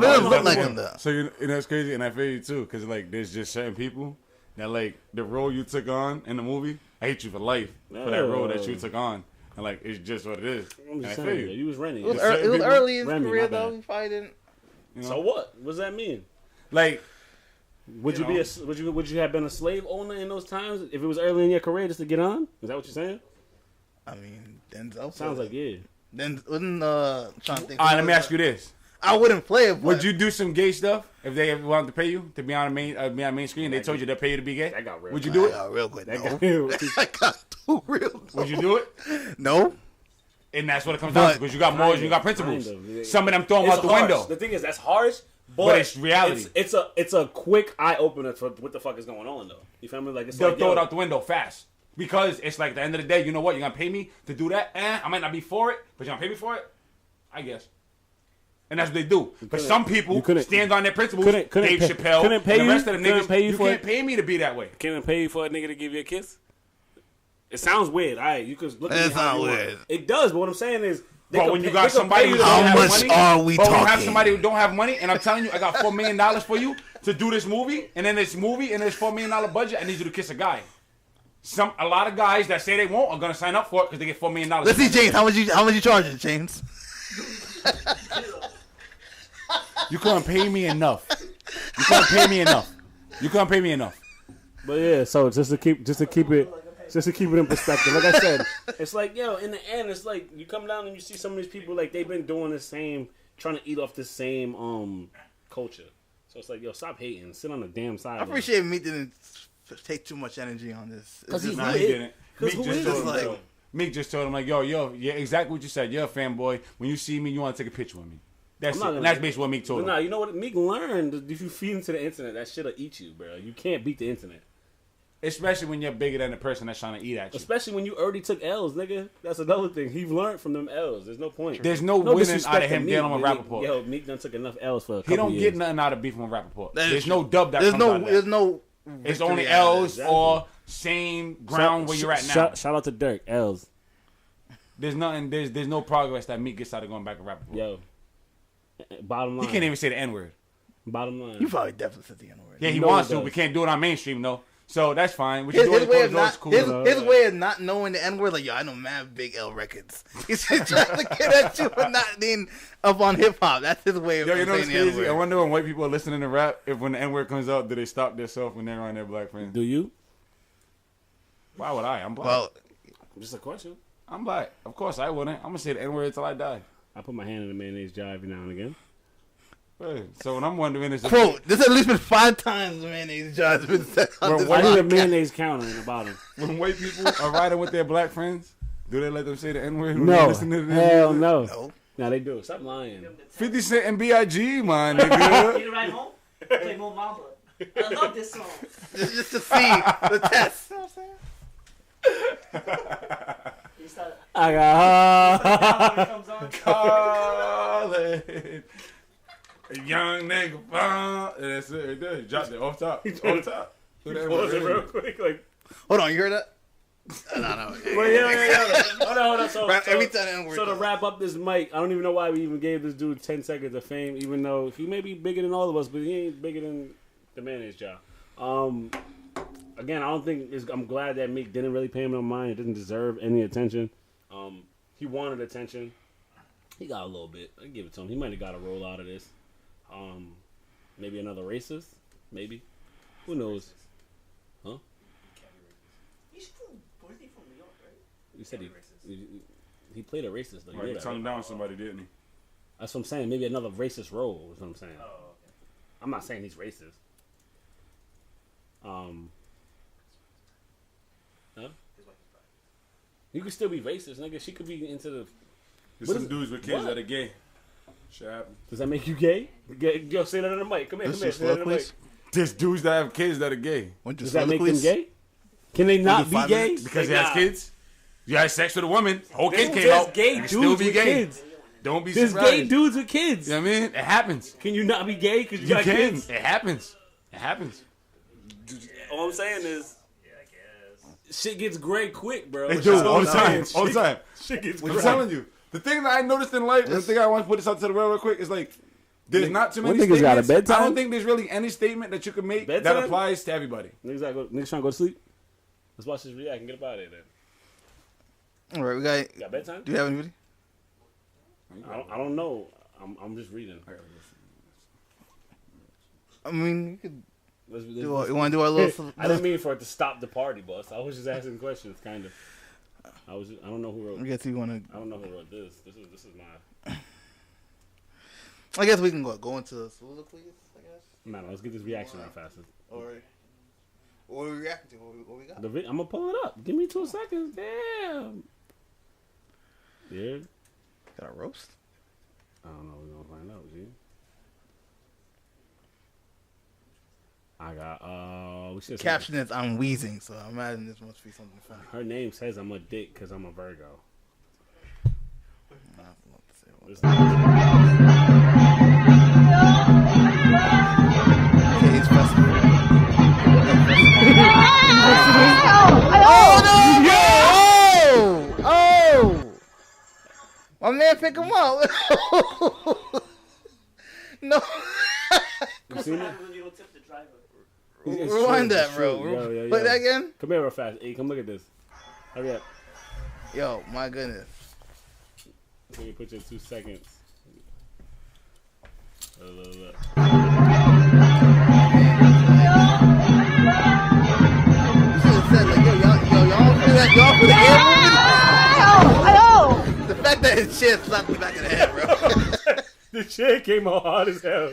but it doesn't look like him though. So you know that's crazy, and I feel you too, because like there's just certain people that like the role you took on in the movie. I hate you for life for that role that you took on, and like it's just what it is. I'm just and saying, you was running. It was early in his Remy, career my though. bad. He probably didn't. You know? So what? What does that mean? Like, would you have been a slave owner in those times if it was early in your career just to get on? Is that what you're saying? I mean, Denzel Sounds like yeah. Then trying to think. all right, let me ask you this: I wouldn't play it. But would you do some gay stuff if they ever wanted to pay you to be on the main screen? They told you they'll pay you to be gay. That got real. Would you do it? got real good. That No. got real. That got too real. Would you do it? No. And that's what it comes down to, because you got morals, and you got principles. Some of them throw them out the window. The thing is, that's harsh, But it's reality. It's a quick eye opener for what the fuck is going on, though. You feel me? Like They'll throw it out the window fast. Because it's like, at the end of the day, you know what? You're going to pay me to do that? I might not be for it, but you're going to pay me for it? I guess. And that's what they do. But some people stand on their principles. Dave Chappelle, and the rest of the niggas, you can't pay me to be that way. Can't pay you for a nigga to give you a kiss? It sounds weird. All right, you could look at it how you want. It does, but what I'm saying is, But when you got somebody who don't have money, are we talking? When you have somebody who don't have money, and I'm telling you, I got $4 million for you to do this movie, and then this movie and this $4 million budget, I need you to kiss a guy. A lot of guys that say they won't are gonna sign up for it because they get $4 million. Let's see, James. How much you charging, James? You couldn't pay me enough. You couldn't pay me enough. You couldn't pay me enough. But yeah, so just to keep it in perspective, like I said, it's like, yo, in the end, it's like you come down and you see some of these people, like they've been doing the same, trying to eat off the same culture. So it's like, yo, stop hating, sit on the damn side. I appreciate Meek didn't take too much energy on this. He didn't. Meek just told him like, yo, yeah, exactly what you said. You're a fanboy. When you see me, you want to take a picture with me. That's it. And that's basically what Meek told him. Nah, you know what? Meek learned, if you feed into the internet, that shit'll eat you, bro. You can't beat the internet. Especially when you're bigger than the person that's trying to eat at you. Especially when you already took L's, nigga. That's another thing. He learned from them L's. There's no point. There's no winning out of him dealing with Rapport. Yo, Meek done took enough L's for a couple He don't years. get nothing out of beefing with Rapport. There's no dub that comes out of that. There's no. It's only L's or same ground where you're at now. Shout out to Dirk. L's. There's nothing. There's no progress that Meek gets out of going back to Rapport. Yo. Bottom line. He can't even say the N-word. Bottom line. You probably definitely said the N-word. Yeah, he wants to. We can't do it on mainstream though. So that's fine. His way of not knowing the N-word, like, yo, I know mad Big L records. He's just trying to get at you for not being up on hip-hop. That's his way of you know what's saying the crazy? N-word. I wonder when white people are listening to rap, if when the N-word comes out, do they stop themselves when they're around their black friends? Do you? Why would I? I'm black. Well, Just a question. I'm black. Of course I wouldn't. I'm gonna say the N-word until I die. I put my hand in the mayonnaise jar every now and again. Right. So what I'm wondering is, quote, this at least been 5 times the mayonnaise jar has been said on this I need a podcast. mayonnaise counter in the bottom. when white people are riding with their black friends, do they let them say the N-word when they No. listen to them? Hell no. No. No, they do. Stop lying. 50 Cent and B.I.G., man, You nigga. need to ride home? Play Mo Mamba. I love this song. Just to see the test. You know what I'm saying? You start I got when it comes on. Calling. A young nigga, that's it right there. He dropped it off top. Off top. Do that Pause it real one. quick. Like, Hold on, you heard that? No. well, yeah. Hold on. So Every time that word so to goes. wrap up this mic, I don't even know why we even gave this dude 10 seconds of fame, even though he may be bigger than all of us, but he ain't bigger than the mayonnaise jar. Again, I don't think I'm glad that Meek didn't really pay him no mind. He didn't deserve any attention. He wanted attention. He got a little bit. I give it to him. He might have got a roll out of this. Maybe another racist. Maybe. Who knows? Huh? He's from New York, right? You said he played a racist though. Right, he tongued down somebody, didn't he? That's what I'm saying. Maybe another racist role is what I'm saying. Oh, okay. I'm not saying he's racist. Huh? You could still be racist, nigga. She could be into the. There's What some is- dudes with kids what? that are gay. Shit happen. Does that make you gay? Yo, say that on the mic. Come here, This come here. is Say that on slow, the mic. please. There's dudes that have kids that are gay. Does that make them gay? Can they not do be 5 gay? minutes? Because he Nah. has kids. You had sex with a woman. Whole kid came There's out. gay You can dudes still be with gay. kids. Don't be There's surprised. gay dudes with kids. You know what I mean? It happens. Can you not be gay because you You got can. kids? It happens. It happens. All I'm saying is, Yeah, I guess. shit gets gray quick, bro. They That's do all all I'm the time. saying. All the time. Shit gets I'm gray. telling you. The thing that I noticed in life, the thing I want to put this out to the world real quick, is like, there's not too many One nigga's got a statements. I bedtime? don't think there's really any statement that you can make that Bedtime? applies to everybody. Niggas trying to go to sleep. Let's watch this react and get up out of here then. All right, we got. You got bedtime? Do you have anybody? I don't know. I'm just reading. I mean, you could. Let's, You want to do our little? I didn't mean for it to stop the party, boss. I was just asking questions, kind of. I don't know who wrote. I guess you want to. I don't know who wrote this. This is my. I guess we can go into the soliloquies. I guess. Man, let's get this reaction out faster. Or what are we reacting to? What we got? I'm gonna pull it up. Give me 2 seconds. Damn. Yeah. Got a roast. I don't know. We're gonna find out. G. I got. We should. Caption is I'm wheezing, so I imagine this must be something funny. Her name says I'm a dick because I'm a Virgo. I don't know what to say about This- that. Okay, it's festival. Oh no! Oh! My man, pick him up. No. You seen it? What happens when you don't tip the driver? It's Rewind true, that, it's bro. true. Yo. Play that again. Come here real fast. Hey, come look at this. Hurry up. Yo, my goodness. Can you put your 2 seconds? Look. You should have said like, y'all feel that? Y'all feel the air moving? The fact that his chair slapped me back in the head, bro. The chair came out hard as hell.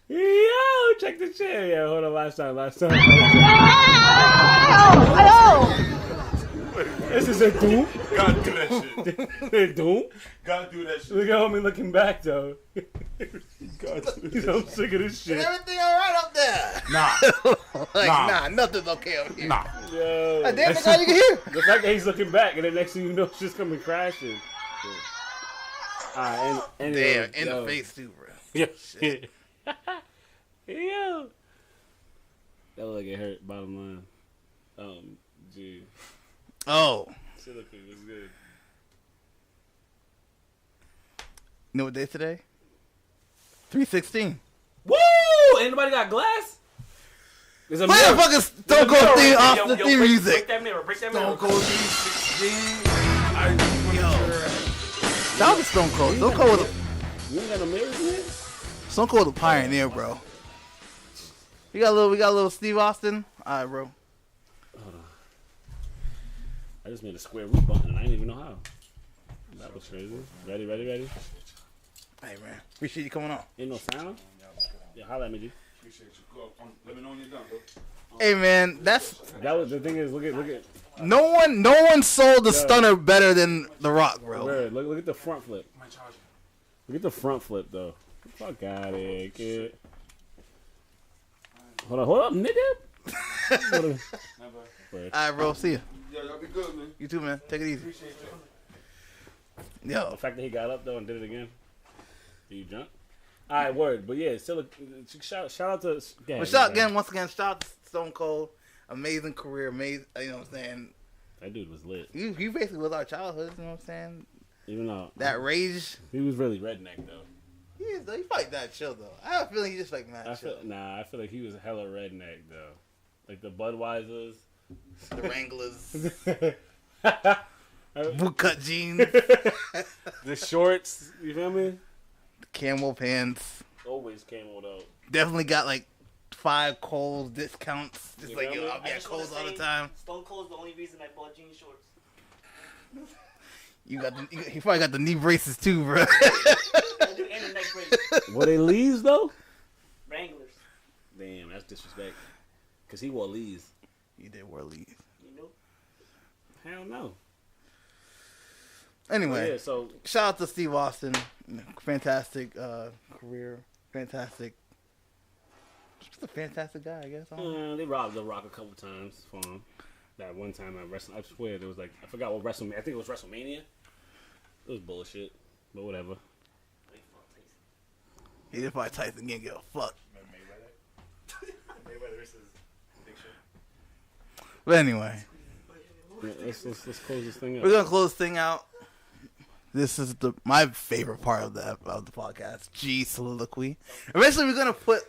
Yo, check the chair. Yeah, hold on. Last time. This is a doom. Gotta do that shit. A doom. Gotta do that shit. Look at homie looking back though. Gotta do He's that I'm sick of this Is shit. everything all right up there? Nah. Like, Nah. nothing's okay up here. Nah. Yo. Damn, that's all you can hear. The fact that he's looking back and then next thing you know, shit's coming crashing. Alright, anyway, Damn, in the face too, bro. Yeah. Yo. That look like it hurt, bottom line. Gee. Oh. Shit look good. Looks good. You know what day is today? 3/16. Woo! Ain't nobody got glass? There's a Play mirror. the fucking Stone Cold theme off the theme break music. that mirror. Break that Stone mirror. Cold 16. That was Stone Cold. Stone Cold was You ain't got no mirrors in here? Stone Cold was a pioneer, bro. We got a little Steve Austin. All right, bro. I just made a square root button and I didn't even know how. That was crazy. Ready? Hey, man. Appreciate you coming on. Ain't no sound? Yeah, holla at me, G. Appreciate you. Go let me know when you're done, bro. Hey, man. That was the thing is, look at. No one sold the stunner better than The Rock, bro. Look at the front flip. Look at the front flip, though. Fuck out of here, kid. Hold up, nigga. Alright, bro. See ya. Yeah, y'all be good, man. You too, man. Take it easy. Appreciate you. Yo. The fact that he got up, though, and did it again. Did you jump? Alright, word. But yeah, still shout out to... Once again, shout out to Stone Cold. Amazing career. Amazing, you know what I'm saying? That dude was lit. He basically was our childhood, you know what I'm saying? Even though... That rage. He was really redneck, though. He is, though. He probably that chill, though. I have a feeling he just like mad chill. I feel like he was hella redneck, though. Like the Budweisers. The Wranglers. Bootcut jeans. The shorts, you feel me? The camel pants. Always camo, though. Definitely got like 5 Kohl's discounts. Just You like, know yo, what I I'll mean? be at Kohl's all the time. Stone Cold's the only reason I bought jean shorts. You probably got the knee braces too, bro. And the neck brace. Were they Lees, though? Wranglers. Damn, that's disrespect. Because he wore Lees. You did wear Lees. You know? Hell no. Anyway, yeah, so shout out to Steve Austin. Fantastic career. Fantastic. Just a fantastic guy, I guess. they robbed The Rock a couple times for him. That one time at wrestling, I swear there was like, I forgot what WrestleMania. I think it was WrestleMania. It was bullshit, but whatever. He didn't fight Tyson. Can't give a fuck. Mayweather versus Big Show. But anyway, Yeah, let's close this thing up. we're gonna close this thing out. This is my favorite part of the podcast. G soliloquy. Eventually, we're gonna put.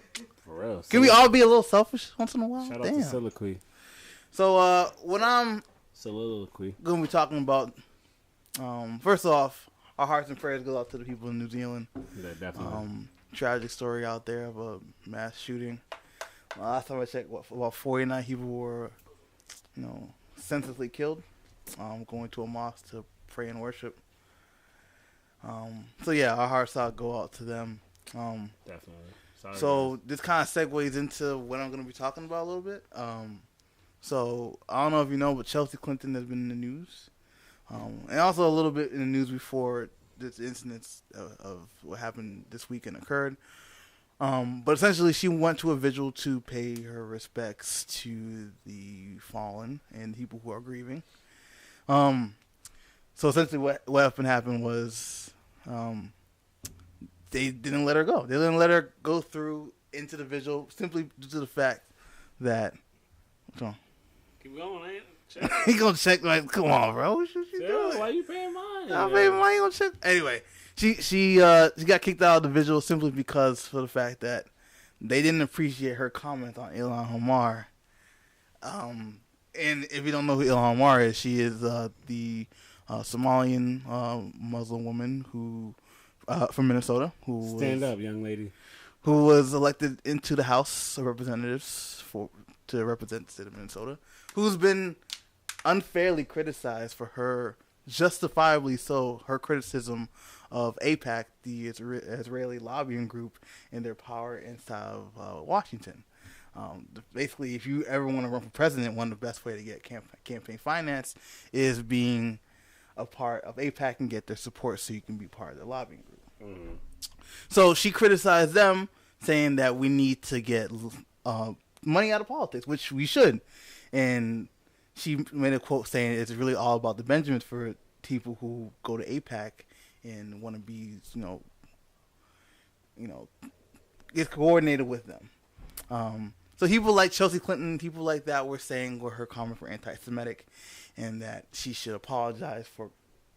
For real. Can we all be a little selfish once in a while? Shout out Damn. to soliloquy. So what I'm Soliloquy. gonna be talking about, first off, our hearts and prayers go out to the people in New Zealand. Yeah, definitely. Tragic story out there of a mass shooting. Last time I checked, about 49 people were, senselessly killed, going to a mosque to pray and worship. So yeah, our hearts go out to them. Definitely. Sorry, So guys. this kind of segues into what I'm going to be talking about a little bit. So I don't know if you know, but Chelsea Clinton has been in the news, and also a little bit in the news before this incident of what happened this weekend occurred. But essentially, she went to a vigil to pay her respects to the fallen and people who are grieving. So essentially, what happened was they didn't let her go. They didn't let her go through into the vigil simply due to the fact that. What's wrong? Keep going, man. Check. He gonna check. Like, come on, bro. What you doing? Why you paying mine? I'm paying mine. You gonna check? Anyway, she got kicked out of the vigil simply because for the fact that they didn't appreciate her comment on Ilhan Omar. And if you don't know who Ilhan Omar is, she is the Somalian Muslim woman who from Minnesota who Stand up, young lady. who was elected into the House of Representatives to represent the state of Minnesota, who's been unfairly criticized for her, justifiably so, her criticism of AIPAC, the Israeli lobbying group, and their power inside of Washington. Basically, if you ever want to run for president, one of the best way to get campaign finance is being a part of AIPAC and get their support so you can be part of their lobbying group. Mm-hmm. So she criticized them, saying that we need to get money out of politics, which we should. And she made a quote saying it's really all about the Benjamins for people who go to AIPAC and want to be, get coordinated with them. So people like Chelsea Clinton, people like that were saying her comments were anti-Semitic and that she should apologize for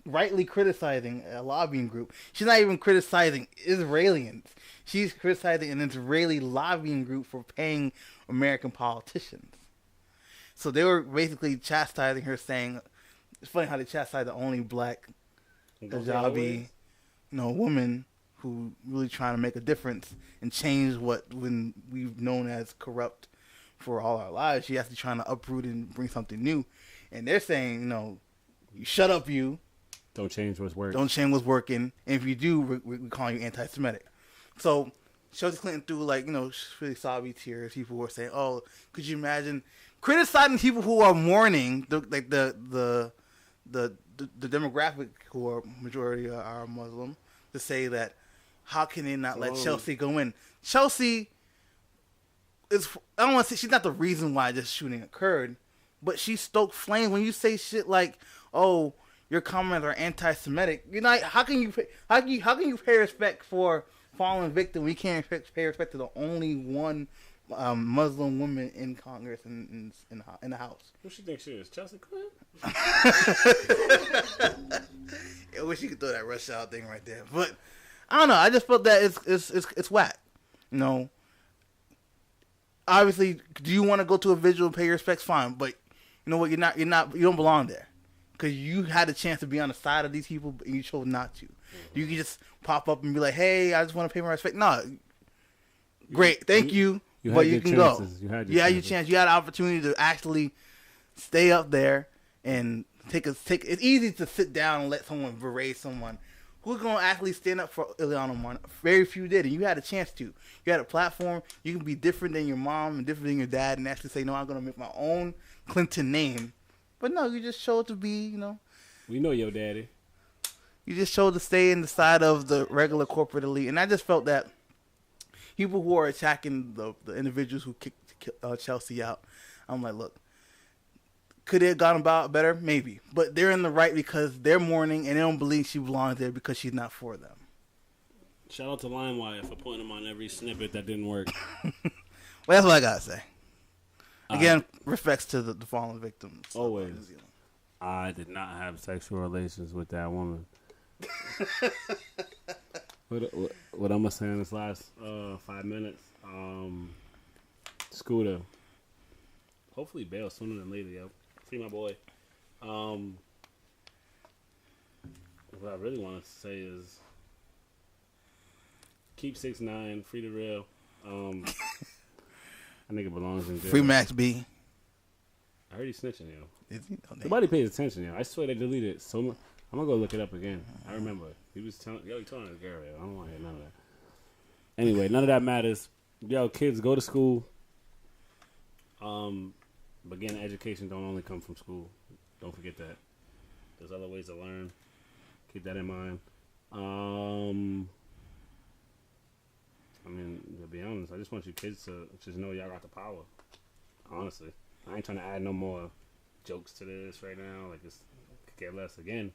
rightly criticizing a lobbying group. She's not even criticizing Israelis. She's criticizing an Israeli lobbying group for paying American politicians. So they were basically chastising her, saying, it's funny how they chastise the only black hijabi, woman who really trying to make a difference and change what when we've known as corrupt for all our lives. She actually trying to uproot and bring something new. And they're saying, You shut up, you. Don't change what's working. Don't change what's working. And if you do, we call you anti-Semitic. So, Chelsea Clinton threw, like, you know, really sobby tears. People were saying, oh, could you imagine criticizing people who are mourning, the demographic who are majority are Muslim, to say that how can they not let Chelsea go in? Chelsea is, I don't want to say, she's not the reason why this shooting occurred, but she stoked flames. When you say shit like, oh, your comments are anti-Semitic, you're not, how can you pay respect for fallen victim? We can't pay respect to the only one Muslim woman in Congress in the House. Who she thinks she is? Chelsea Clinton? I wish you could throw that rush out thing right there, but I don't know. I just felt that it's whack. You know, obviously, do you want to go to a vigil and pay your respects? Fine, but you know what? You don't belong there because you had a chance to be on the side of these people, and you chose not to. You can just pop up and be like, "Hey, I just want to pay my respect." No, great, thank you, but you can go. You had your chance. You had an opportunity to actually stay up there and take. It's easy to sit down and let someone berate someone. Who's going to actually stand up for Ileana Martin? Very few did, and you had a chance to. You had a platform. You can be different than your mom and different than your dad and actually say, no, I'm going to make my own Clinton name. But no, you just chose to be, you know. We know your daddy. You just chose to stay in the side of the regular corporate elite. And I just felt that people who are attacking the individuals who kicked Chelsea out, I'm like, look, could it have gone about better? Maybe. But they're in the right because they're mourning and they don't believe she belongs there because she's not for them. Shout out to LimeWire for putting them on every snippet that didn't work. Well, that's what I got to say. Again, respects to the fallen victims. Always. I did not have sexual relations with that woman. What I'm going to say in this last 5 minutes. Scooter. Hopefully bail sooner than later, yo. Free my boy. What I really want to say is keep 6ix9ine, free the real. I think it belongs in jail. Free Max B. I heard he's snitching, yo. Is he? Oh, nobody pays attention, yo. I swear they deleted it so much. I'm gonna go look it up again. I remember he was telling his girl, yo. I don't want to hear none of that. Anyway, none of that matters. Yo, kids, go to school. But again, education don't only come from school. Don't forget that. There's other ways to learn. Keep that in mind. I mean, to be honest, I just want you kids to just know y'all got the power. Honestly. I ain't trying to add no more jokes to this right now. Like, it's could get less again.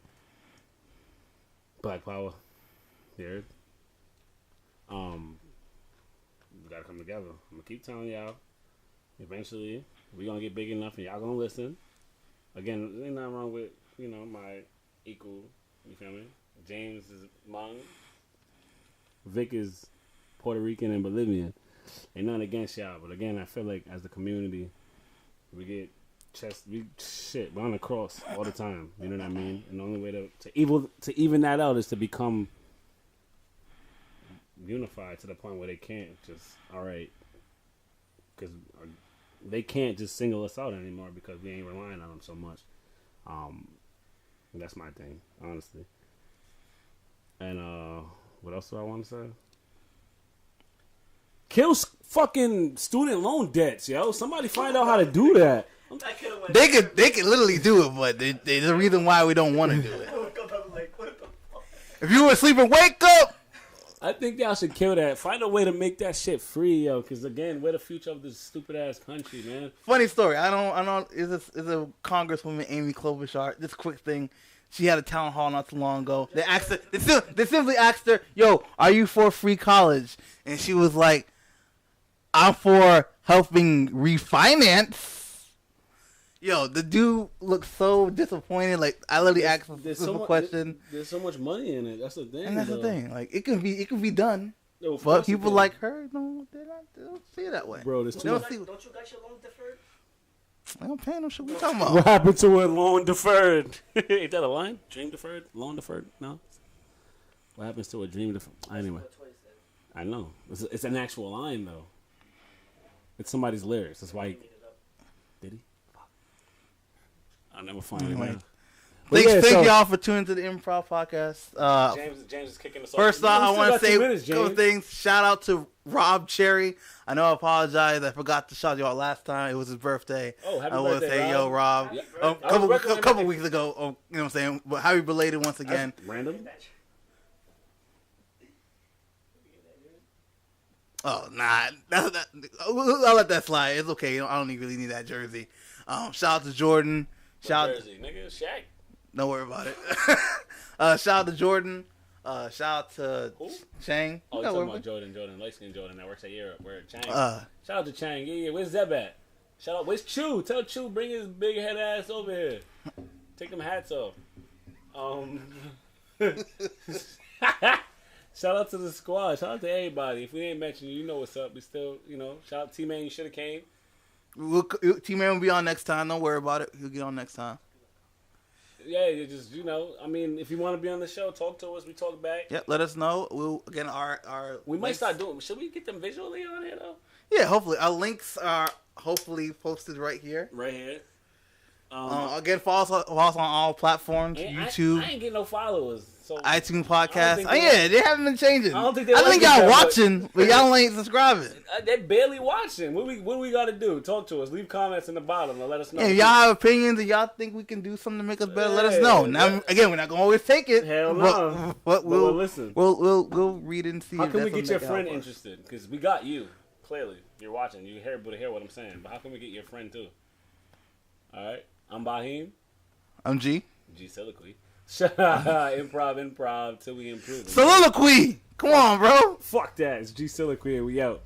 Black power. Here. We gotta come together. I'm gonna keep telling y'all. Eventually, we gonna get big enough and y'all gonna listen. Again, there ain't nothing wrong with, you know, my equal, you feel me? James is Hmong. Vic is Puerto Rican and Bolivian. Ain't nothing against y'all, but again, I feel like as a community, we get we're on the cross all the time. You know what I mean? And the only way to even that out is to become unified to the point where they can't just, all right, because they can't just single us out anymore because we ain't relying on them so much. That's my thing, honestly. And what else do I want to say? Kill fucking student loan debts, yo. Somebody find out how to do that. They could literally do it, but there's a reason why we don't want to do it. If you were sleeping, wake up. I think y'all should kill that. Find a way to make that shit free, yo. Because again, we're the future of this stupid ass country, man. Funny story. I don't. Is a Congresswoman Amy Klobuchar? This quick thing. She had a town hall not too long ago. They asked her. They simply asked her, "Yo, are you for free college?" And she was like, "I'm for helping refinance." Yo, the dude looked so disappointed. Like, I literally asked him this question. There's so much money in it. That's the thing. And that's the thing. Like, it can be done. Yo, but people like her, they don't see it that way. Bro, don't you got your loan deferred? I don't pay no shit. What you talking about? What happened to a loan deferred? Ain't that a line? Dream deferred? Loan deferred? No. What happens to a dream deferred? Anyway. I know. It's an actual line, though. It's somebody's lyrics. That's why. Did he? I'll never find it. Thank y'all for tuning to the Improv podcast. James is kicking us off. First off, I want to say minutes, a couple things. Shout out to Rob Cherry. I know I apologize. I forgot to shout you out last time. It was his birthday. Oh, happy I want to birthday, say, Rob. yo, Rob. A couple weeks ago. You know what I'm saying? But happy belated once again. That's random. Oh, nah. I'll let that slide. It's okay. I don't really need that jersey. Shout out to Jordan. Jersey, nigga, Shaq. Don't worry about it. Shout out to Jordan. Shout out to Chang. Oh, you're talking about Jordan, light skin Jordan that works at Europe. Where Chang. Shout out to Chang. Yeah. Where's Zeb at? Shout out. Where's Chew? Tell Chew bring his big head ass over here. Take them hats off. Shout out to the squad. Shout out to everybody. If we ain't mentioned you, you know what's up. We still, shout out to T-Man. You should have came. T-Man will be on next time. Don't worry about it. He'll get on next time. Yeah, you just, I mean, if you want to be on the show, talk to us. We talk back. Yep, let us know. We'll, again, our we might start doing, should we get them visually on here, though? Yeah, hopefully. Our links are hopefully posted right here. Right here. Again, follow us on all platforms. YouTube. I ain't getting no followers. So iTunes podcast. They haven't been changing. I don't think I think y'all watching, but y'all ain't subscribing. They're barely watching. What do we got to do? Talk to us. Leave comments in the bottom and let us know. If y'all have opinions and y'all think we can do something to make us better, let us know. Now, again, we're not gonna always take it. Hell no. But we'll listen. We'll read it and see. How can we get your friend interested? Because we got you. Clearly, you're watching. You're able to hear what I'm saying. But how can we get your friend too? All right. I'm Bahim. I'm G. Soliloquy. improv till we improve. Soliloquy. Come on, bro. Fuck that. It's G Soliloquy and we out.